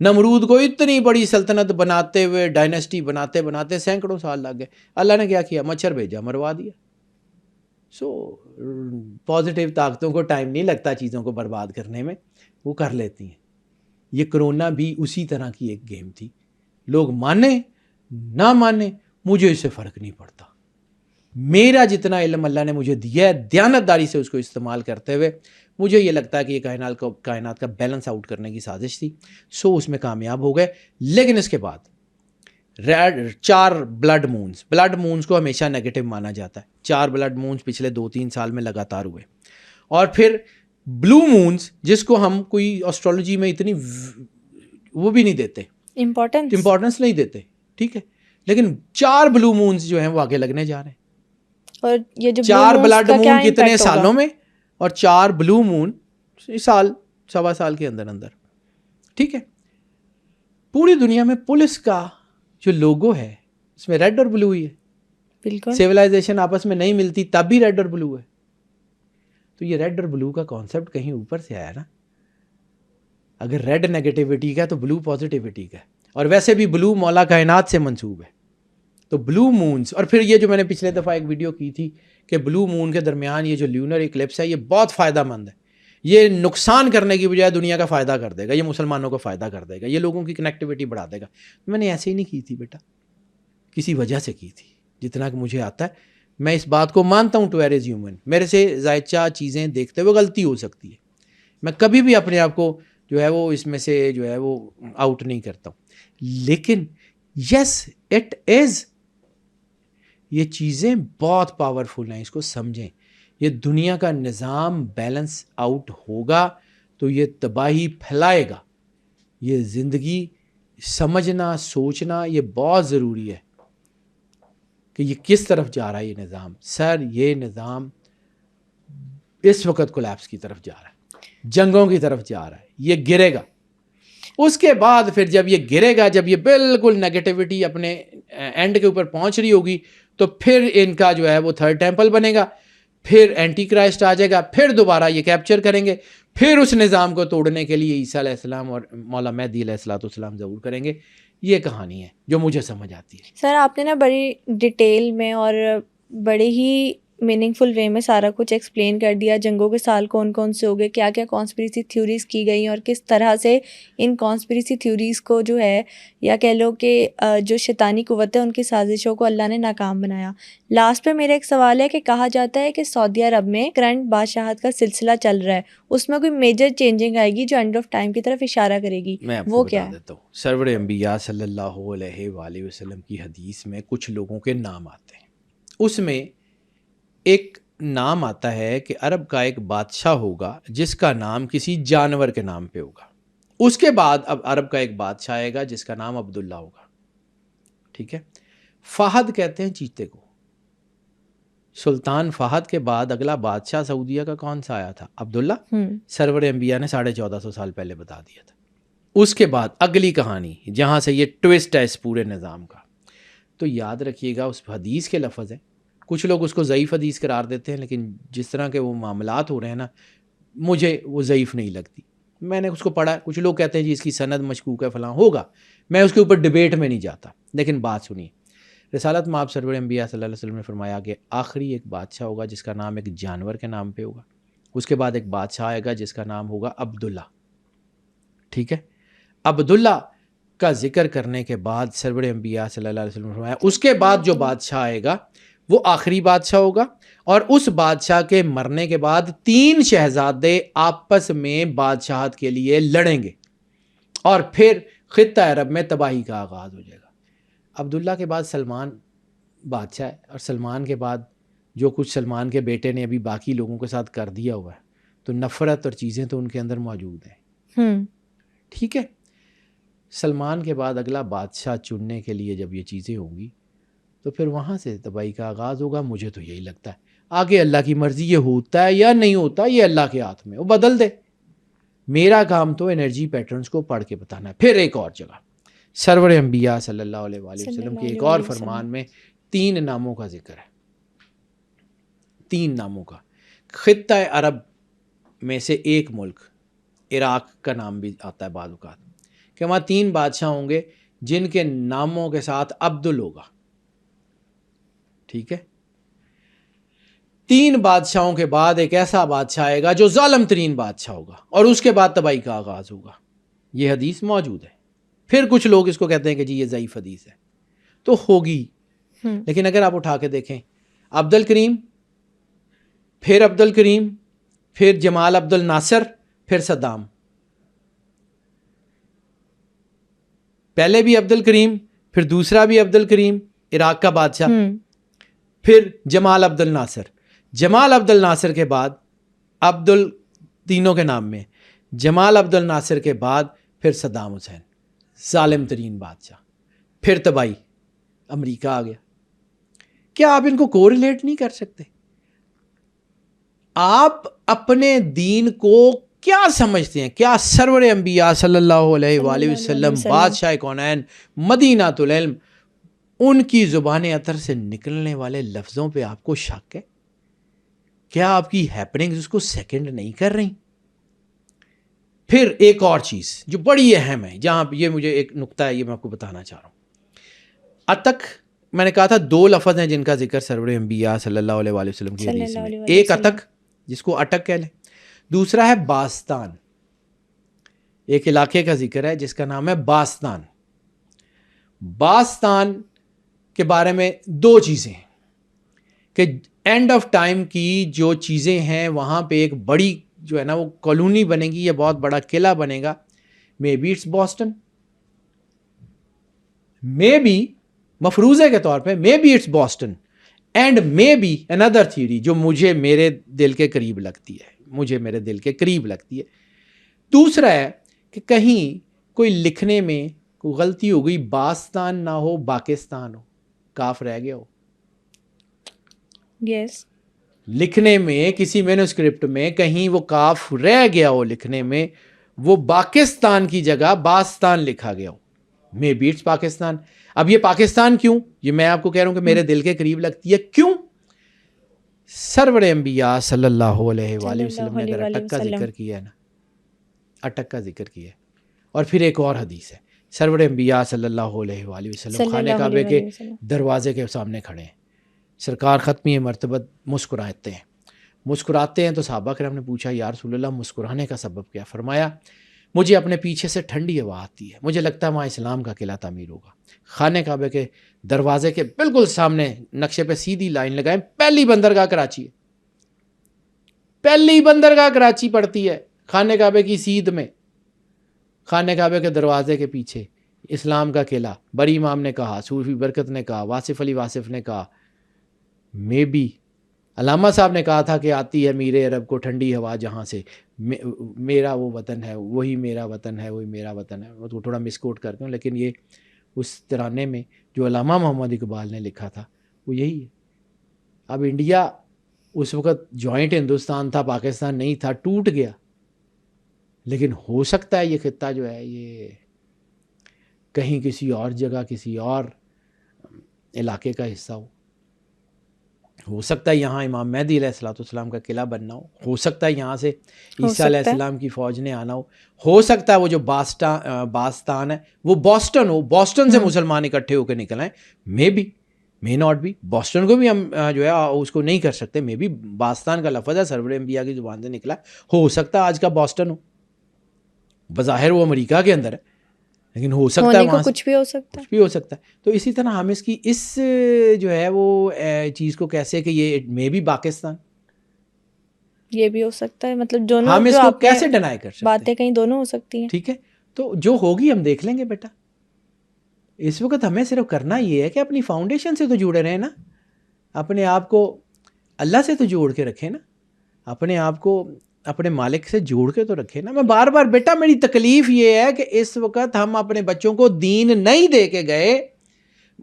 نمرود کو اتنی بڑی سلطنت بناتے ہوئے, ڈائنیسٹی بناتے بناتے سینکڑوں سال لگ گئے. اللہ نے کیا, مچھر بھیجا, مروا دیا. سو پازیٹیو طاقتوں کو ٹائم نہیں لگتا چیزوں کو برباد کرنے میں, وہ کر لیتی ہیں. یہ کرونا بھی اسی طرح کی ایک گیم تھی. لوگ مانیں نہ مانیں مجھے اس سے فرق نہیں پڑتا. میرا جتنا علم اللہ نے مجھے دیا ہے, دیانتداری سے اس کو استعمال کرتے ہوئے, مجھے یہ لگتا ہے کہ یہ کائنات کا بیلنس آؤٹ کرنے کی سازش تھی. سو اس میں کامیاب ہو گئے. لیکن اس کے بعد 4 بلڈ مونز کو ہمیشہ نیگیٹو مانا جاتا ہے. 4 بلڈ مونز پچھلے 2-3 سال میں لگاتار ہوئے. اور پھر بلو مونز, جس کو ہم کوئی اسٹرالوجی میں اتنی وہ بھی نہیں دیتے, امپورٹنس نہیں دیتے, ٹھیک ہے, لیکن 4 بلو مونز جو ہیں وہ آگے لگنے جا رہے ہیں. اور یہ جو 4 بلڈ مون کتنے سالوں میں, اور 4 بلو مون سال سوا سال کے اندر اندر. ٹھیک ہے, پوری دنیا میں پولیس کا جو لوگو ہے اس میں ریڈ اور بلو ہی ہے. بالکل. سیولائزیشن آپس میں نہیں ملتی تب بھی ریڈ اور بلو ہے. تو یہ ریڈ اور بلو کا کانسیپٹ کہیں اوپر سے آیا نا. اگر ریڈ نیگیٹیوٹی کا ہے تو بلو پازیٹیوٹی کا ہے, اور ویسے بھی بلو مولا کائنات سے منسوب ہے. تو بلو مونز, اور پھر یہ جو میں نے پچھلے دفعہ ایک ویڈیو کی تھی کہ بلو مون کے درمیان یہ جو لیونر ایکلپس ہے یہ بہت فائدہ مند ہے. یہ نقصان کرنے کی بجائے دنیا کا فائدہ کر دے گا, یہ مسلمانوں کو فائدہ کر دے گا, یہ لوگوں کی کنیکٹیوٹی بڑھا دے گا. میں نے ایسے ہی نہیں کی تھی بیٹا, کسی وجہ سے کی تھی. جتنا کہ مجھے آتا ہے میں اس بات کو مانتا ہوں, ٹو ایز ہیومن میرے سے زائچہ چیزیں دیکھتے ہوئے غلطی ہو سکتی ہے. میں کبھی بھی اپنے آپ کو جو ہے وہ اس میں سے جو ہے وہ آؤٹ نہیں کرتا ہوں. لیکن یس اٹ از, یہ چیزیں بہت پاورفل ہیں, اس کو سمجھیں. یہ دنیا کا نظام بیلنس آؤٹ ہوگا تو یہ تباہی پھیلائے گا. یہ زندگی سمجھنا سوچنا یہ بہت ضروری ہے کہ یہ کس طرف جا رہا ہے یہ نظام. سر یہ نظام اس وقت کولیپس کی طرف جا رہا ہے, جنگوں کی طرف جا رہا ہے, یہ گرے گا. اس کے بعد پھر جب یہ گرے گا, جب یہ بالکل نیگیٹیوٹی اپنے اینڈ کے اوپر پہنچ رہی ہوگی, تو پھر ان کا جو ہے وہ تھرڈ ٹیمپل بنے گا, پھر اینٹی کرائسٹ آ جائے گا, پھر دوبارہ یہ کیپچر کریں گے, پھر اس نظام کو توڑنے کے لیے عیسیٰ علیہ السلام اور مولا مہدی علیہ السلام ظہور کریں گے. یہ کہانی ہے جو مجھے سمجھ آتی ہے. سر آپ نے نا بڑی ڈیٹیل میں اور بڑے ہی میننگ فل وے میں سارا کچھ ایکسپلین کر دیا. جنگوں کے سال کون کون سے ہو گئے, کیا کیا کانسپریسی تھیوریز کی گئی اور کس طرح سے ان کانسپریسی تھیوریز کو جو ہے, یا کہہ لو کہ جو شیطانی قوت ہے ان کی سازشوں کو اللہ نے ناکام بنایا. لاسٹ پہ میرا ایک سوال ہے کہ کہا جاتا ہے کہ سعودی عرب میں کرنٹ بادشاہت کا سلسلہ چل رہا ہے, اس میں کوئی میجر چینجنگ آئے گی جو اینڈ آف ٹائم کی طرف اشارہ کرے گی, میں آپ وہ کو کیا بتا ہے؟ دیتا ہوں. سرور انبیاء صلی اللہ علیہ وآلہ وسلم کی حدیث میں کچھ لوگوں کے نام آتے ہیں. اس میں ایک نام آتا ہے کہ عرب کا ایک بادشاہ ہوگا جس کا نام کسی جانور کے نام پہ ہوگا. اس کے بعد اب عرب کا ایک بادشاہ آئے گا جس کا نام عبداللہ ہوگا. ٹھیک ہے. فہد کہتے ہیں چیتے کو. سلطان فہد کے بعد اگلا بادشاہ سعودیہ کا کون سا آیا تھا؟ عبداللہ. سرور انبیاء نے 1450 سال پہلے بتا دیا تھا. اس کے بعد اگلی کہانی جہاں سے یہ ٹوسٹ ہے اس پورے نظام کا. تو یاد رکھیے گا اس حدیث کے لفظ ہیں, کچھ لوگ اس کو ضعیف حدیث قرار دیتے ہیں, لیکن جس طرح کے وہ معاملات ہو رہے ہیں نا, مجھے وہ ضعیف نہیں لگتی. میں نے اس کو پڑھا, کچھ لوگ کہتے ہیں جی اس کی سند مشکوک ہے فلاں ہوگا, میں اس کے اوپر ڈبیٹ میں نہیں جاتا. لیکن بات سنیے, رسالت مآب سرور انبیاء صلی اللہ علیہ وسلم نے فرمایا کہ آخری ایک بادشاہ ہوگا جس کا نام ایک جانور کے نام پہ ہوگا. اس کے بعد ایک بادشاہ آئے گا جس کا نام ہوگا عبداللہ. ٹھیک ہے. عبداللہ کا ذکر کرنے کے بعد سرور انبیاء صلی اللہ علیہ وسلم نے فرمایا اس کے بعد جو بادشاہ آئے گا وہ آخری بادشاہ ہوگا, اور اس بادشاہ کے مرنے کے بعد 3 شہزادے آپس میں بادشاہت کے لیے لڑیں گے, اور پھر خطہ عرب میں تباہی کا آغاز ہو جائے گا. عبداللہ کے بعد سلمان بادشاہ ہے, اور سلمان کے بعد جو کچھ سلمان کے بیٹے نے ابھی باقی لوگوں کے ساتھ کر دیا ہوا ہے, تو نفرت اور چیزیں تو ان کے اندر موجود ہیں. ٹھیک ہے. سلمان کے بعد اگلا بادشاہ چننے کے لیے جب یہ چیزیں ہوں گی تو پھر وہاں سے تباہی کا آغاز ہوگا. مجھے تو یہی لگتا ہے. آگے اللہ کی مرضی, یہ ہوتا ہے یا نہیں ہوتا یہ اللہ کے ہاتھ میں, وہ بدل دے. میرا کام تو انرجی پیٹرنز کو پڑھ کے بتانا ہے. پھر ایک اور جگہ سرور انبیاء صلی اللہ علیہ وآلہ وسلم کے ایک اور فرمان میں 3 ناموں کا ذکر ہے. 3 ناموں کا. خطہ عرب میں سے ایک ملک عراق کا نام بھی آتا ہے بعض اوقات, کہ وہاں 3 بادشاہ ہوں گے جن کے ناموں کے ساتھ عبدل ہوگا. ٹھیک ہے. 3 بادشاہوں کے بعد ایک ایسا بادشاہ آئے گا جو ظالم ترین بادشاہ ہوگا, اور اس کے بعد تباہی کا آغاز ہوگا. یہ حدیث موجود ہے. پھر کچھ لوگ اس کو کہتے ہیں کہ جی یہ ضعیف حدیث ہے, تو ہوگی. لیکن اگر آپ اٹھا کے دیکھیں, عبد الکریم, پھر عبد الکریم, پھر جمال عبد الناصر, پھر صدام. پہلے بھی عبد الکریم, پھر دوسرا بھی عبد الکریم عراق کا بادشاہ, پھر جمال عبد الناصر. جمال عبد الناصر کے بعد تینوں کے نام میں جمال عبد الناصر کے بعد پھر صدام حسین, ظالم ترین بادشاہ. پھر تباہی, امریکہ آ گیا. کیا آپ ان کو کوریلیٹ نہیں کر سکتے؟ آپ اپنے دین کو کیا سمجھتے ہیں؟ کیا سرور انبیاء صلی اللہ علیہ وآلہ وسلم بادشاہ کونین مدینۃ العلم ان کی زبان اطہر سے نکلنے والے لفظوں پہ آپ کو شک ہے؟ کیا آپ کی ہیپننگز اس کو سیکنڈ نہیں کر رہی؟ پھر ایک اور چیز جو بڑی اہم ہے، جہاں یہ مجھے ایک نقطہ ہے، یہ میں آپ کو بتانا چاہ رہا ہوں. اتک، میں نے کہا تھا 2 لفظ ہیں جن کا ذکر سرور انبیاء صلی اللہ علیہ وآلہ وسلم کی حدیث میں. ایک اتک جس کو اٹک کہہ لیں، دوسرا ہے باستان. ایک علاقے کا ذکر ہے جس کا نام ہے باستان. باستان کے بارے میں 2 چیزیں ہیں کہ اینڈ آف ٹائم کی جو چیزیں ہیں وہاں پہ ایک بڑی جو ہے نا وہ کالونی بنے گی یا بہت بڑا قلعہ بنے گا. مے بی اٹس بoston، مے بی مفروضے کے طور پہ مے بی اٹس بoston، اینڈ مے بی اندر تھیوری جو مجھے میرے دل کے قریب لگتی ہے، دوسرا ہے کہ کہیں کوئی لکھنے میں کوئی غلطی ہو گئی، باستان نہ ہو پاکستان ہو، کاف رہ گیا ہو. یس، لکھنے میں کسی مینوسکرپٹ میں کہیں وہ کاف رہ گیا ہو، لکھنے میں وہ پاکستان کی جگہ باستان لکھا گیا ہو. May be it's Pakistan. اب یہ پاکستان کیوں؟ یہ میں آپ کو کہہ رہا ہوں کہ میرے دل کے قریب لگتی ہے. کیوں؟ سرور انبیاء صلی اللہ علیہ وآلہ وسلم نے اگر اٹک کا ذکر کیا ہے نا، اٹک کا ذکر کیا ہے. اور پھر ایک اور حدیث ہے، سرور انبیاء صلی اللہ علیہ وآلہ وسلم خانہ کعبے کے دروازے کے سامنے کھڑے ہیں. سرکار ختمی مرتبہ مسکراتے ہیں تو صحابہ کرام نے پوچھا یا رسول اللہ مسکرانے کا سبب کیا؟ فرمایا مجھے اپنے پیچھے سے ٹھنڈی ہوا آتی ہے، مجھے لگتا ہے وہاں اسلام کا قلعہ تعمیر ہوگا. خانہ کعبے کے دروازے کے بالکل سامنے نقشے پہ سیدھی لائن لگائیں، پہلی بندرگاہ کراچی ہے، پہلی بندرگاہ کراچی پڑتی ہے خانہ کعبے کی سیدھ میں. خانہ کعبے کے دروازے کے پیچھے اسلام کا قلعہ. بری امام نے کہا، صوفی برکت نے کہا، واصف علی واصف نے کہا، مے بی علامہ صاحب نے کہا تھا کہ آتی ہے میر عرب کو ٹھنڈی ہوا جہاں سے، میرا وہ وطن ہے، وہی میرا وطن ہے، وہی میرا وطن ہے. وہ تو تھوڑا مس کوٹ کرتے ہوں، لیکن یہ اس ترانے میں جو علامہ محمد اقبال نے لکھا تھا وہ یہی ہے. اب انڈیا اس وقت جوائنٹ ہندوستان تھا، پاکستان نہیں تھا، ٹوٹ گیا، لیکن ہو سکتا ہے یہ خطہ جو ہے یہ کہیں کسی اور جگہ کسی اور علاقے کا حصہ ہو سکتا ہے یہاں امام مہدی علیہ السلام کا قلعہ بننا ہو سکتا ہے یہاں سے عیسیٰ علیہ السلام کی فوج نے آنا ہو سکتا ہے وہ جو باستان ہے وہ بوسٹن ہو، بوسٹن سے مسلمان اکٹھے ہو کے نکل آئیں. May be may not be, Boston کو بھی ہم جو ہے اس کو نہیں کر سکتے. مے بی باستان کا لفظ ہے، سرور انبیاء کی زبان سے نکلا، ہو سکتا ہے آج کا بوسٹن ہو. بظاہر وہ امریکہ کے اندر ہے لیکن ہو سکتا ہے وہاں کچھ بھی ہو سکتا ہے. تو اسی طرح ہم اس کی اس جو ہے وہ چیز کو کیسے کہ یہ مے بی پاکستان، یہ بھی ہو سکتا ہے، مطلب دونوں ہم اس کو کیسے ڈینائی کر سکتے ہیں؟ باتیں کہیں دونوں ہو سکتی ہیں. ٹھیک ہے، تو جو ہوگی ہم دیکھ لیں گے. بیٹا اس وقت ہمیں صرف کرنا یہ ہے کہ اپنی فاؤنڈیشن سے تو جڑے رہیں نا، اپنے آپ کو اللہ سے تو جوڑ کے رکھیں نا، اپنے آپ کو اپنے مالک سے جوڑ کے تو رکھے نا. میں بار بار بیٹا میری تکلیف یہ ہے کہ اس وقت ہم اپنے بچوں کو دین نہیں دے کے گئے،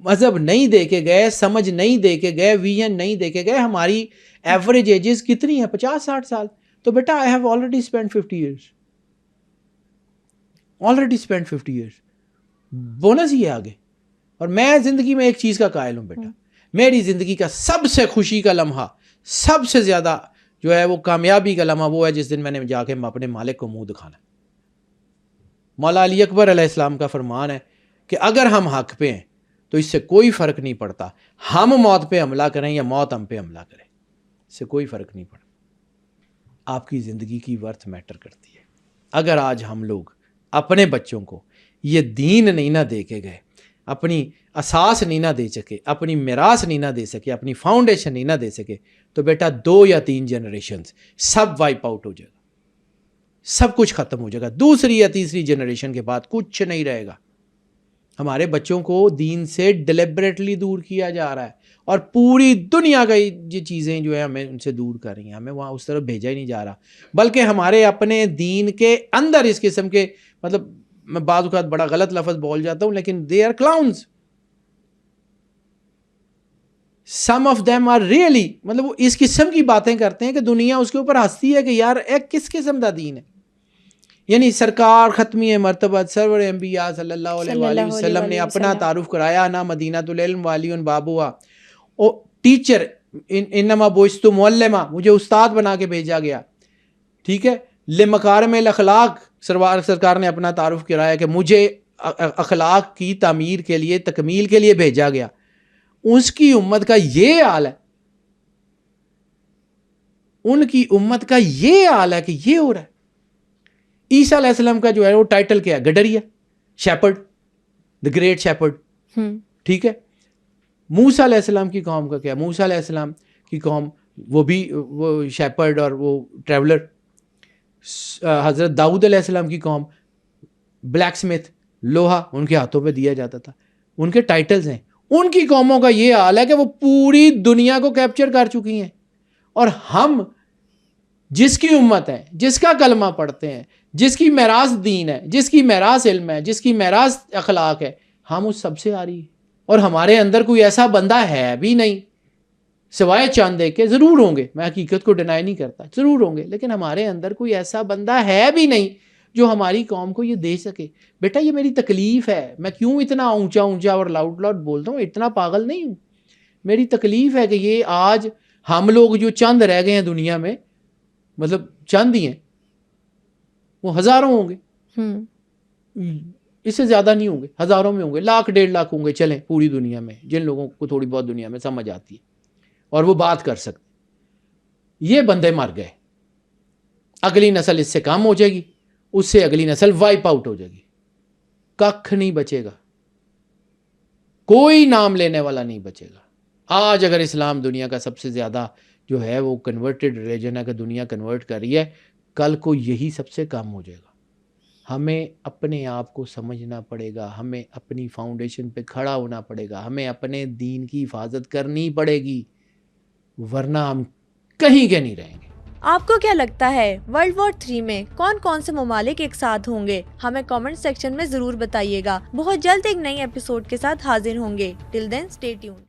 مذہب نہیں دے کے گئے، سمجھ نہیں دے کے گئے، ویژن نہیں دے کے گئے. ہماری ایوریج ایجز کتنی ہیں؟ 50-60 سال. تو بیٹا I have already spend 50 years, already spend 50 years. Bonus ہی ہے آگے. اور میں زندگی میں ایک چیز کا قائل ہوں بیٹا، میری زندگی کا سب سے خوشی کا لمحہ، سب سے زیادہ جو ہے وہ کامیابی کا لمحہ وہ ہے جس دن میں نے جا کے اپنے مالک کو منہ دکھانا. مولا علی اکبر علیہ السلام کا فرمان ہے کہ اگر ہم حق پہ ہیں تو اس سے کوئی فرق نہیں پڑتا ہم موت پہ حملہ کریں یا موت ہم پہ حملہ کرے، اس سے کوئی فرق نہیں پڑتا. آپ کی زندگی کی ورتھ میٹر کرتی ہے. اگر آج ہم لوگ اپنے بچوں کو یہ دین نہیں نہ دے کے گئے، اپنی اساس نہیں نہ دے سکے، اپنی میراث نہیں نہ دے سکے، اپنی فاؤنڈیشن نہیں نہ دے سکے، تو بیٹا 2 یا 3 جنریشنز سب وائپ آؤٹ ہو جائے گا، سب کچھ ختم ہو جائے گا. دوسری یا تیسری جنریشن کے بعد کچھ نہیں رہے گا. ہمارے بچوں کو دین سے ڈیلیبریٹلی دور کیا جا رہا ہے اور پوری دنیا کا یہ چیزیں جو ہے ہمیں ان سے دور کر رہی ہیں، ہمیں وہاں اس طرف بھیجا ہی نہیں جا رہا، بلکہ ہمارے اپنے دین کے اندر اس قسم کے، مطلب میں بعض اوقات بڑا غلط لفظ بول جاتا ہوں لیکن they are clowns. Some of them are really مطلب وہ اس قسم کی باتیں کرتے ہیں کہ دنیا اس کے اوپر ہنستی ہے کہ یار ایک کس قسم دا دین ہے. یعنی سرکار ختمی مرتبہ سرور انبیاء صلی اللہ علیہ وآلہ وسلم نے اپنا تعارف کرایا نا مدینہ العلم والی بابوا او ٹیچر انما بعثت معلما, مجھے استاد بنا کے بھیجا گیا, ٹھیک ہے. لمکارم الاخلاق سرکار نے اپنا تعارف کرایا کہ مجھے اخلاق کی تعمیر کے لیے تکمیل کے لیے بھیجا گیا. اس کی امت کا یہ حال ہے, ان کی امت کا یہ حال ہے کہ یہ ہو رہا ہے. عیسیٰ علیہ السلام کا جو ہے وہ ٹائٹل کیا ہے؟ گڈریا, شیپرڈ, دا گریٹ شیپرڈ, ٹھیک ہے. موسیٰ علیہ السلام کی قوم کا کیا؟ موسیٰ علیہ السلام کی قوم وہ بھی وہ شیپرڈ اور وہ ٹریولر. حضرت داؤد علیہ السلام کی قوم بلیک سمتھ, لوہا ان کے ہاتھوں پہ دیا جاتا تھا. ان کے ٹائٹلز ہیں. ان کی قوموں کا یہ حال ہے کہ وہ پوری دنیا کو کیپچر کر چکی ہیں, اور ہم جس کی امت ہے, جس کا کلمہ پڑھتے ہیں, جس کی میراث دین ہے, جس کی میراث علم ہے, جس کی میراث اخلاق ہے, ہم اس سب سے آ رہی ہے. اور ہمارے اندر کوئی ایسا بندہ ہے بھی نہیں سوائے چند ایک کے. ضرور ہوں گے, میں حقیقت کو ڈینائی نہیں کرتا, ضرور ہوں گے, لیکن ہمارے اندر کوئی ایسا بندہ ہے بھی نہیں جو ہماری قوم کو یہ دے سکے. بیٹا یہ میری تکلیف ہے, میں کیوں اتنا اونچا اونچا اور لاؤڈ لاؤڈ بولتا ہوں, اتنا پاگل نہیں ہوں. میری تکلیف ہے کہ یہ آج ہم لوگ جو چند رہ گئے ہیں دنیا میں, مطلب چند ہی ہیں, وہ ہزاروں ہوں گے, اس سے زیادہ نہیں ہوں گے, ہزاروں میں ہوں گے, لاکھ 1.5 لاکھ ہوں گے چلیں پوری دنیا میں, جن لوگوں کو تھوڑی بہت دنیا میں سمجھ آتی ہے اور وہ بات کر سکتے. یہ بندے مر گئے, اگلی نسل اس سے کم ہو جائے گی, اس سے اگلی نسل وائپ آؤٹ ہو جائے گی, ککھ نہیں بچے گا, کوئی نام لینے والا نہیں بچے گا. آج اگر اسلام دنیا کا سب سے زیادہ جو ہے وہ کنورٹڈ ریلیجن ہے کہ دنیا کنورٹ کر رہی ہے, کل کو یہی سب سے کم ہو جائے گا. ہمیں اپنے آپ کو سمجھنا پڑے گا, ہمیں اپنی فاؤنڈیشن پہ کھڑا ہونا پڑے گا, ہمیں اپنے دین کی حفاظت کرنی پڑے گی, ورنہ ہم کہیں کے نہیں رہیں گے. آپ کو کیا لگتا ہے ورلڈ وار 3 میں کون کون سے ممالک ایک ساتھ ہوں گے؟ ہمیں کامنٹ سیکشن میں ضرور بتائیے گا. بہت جلد ایک نئی ایپیسوڈ کے ساتھ حاضر ہوں گے. ٹل دین اسٹے ٹیون.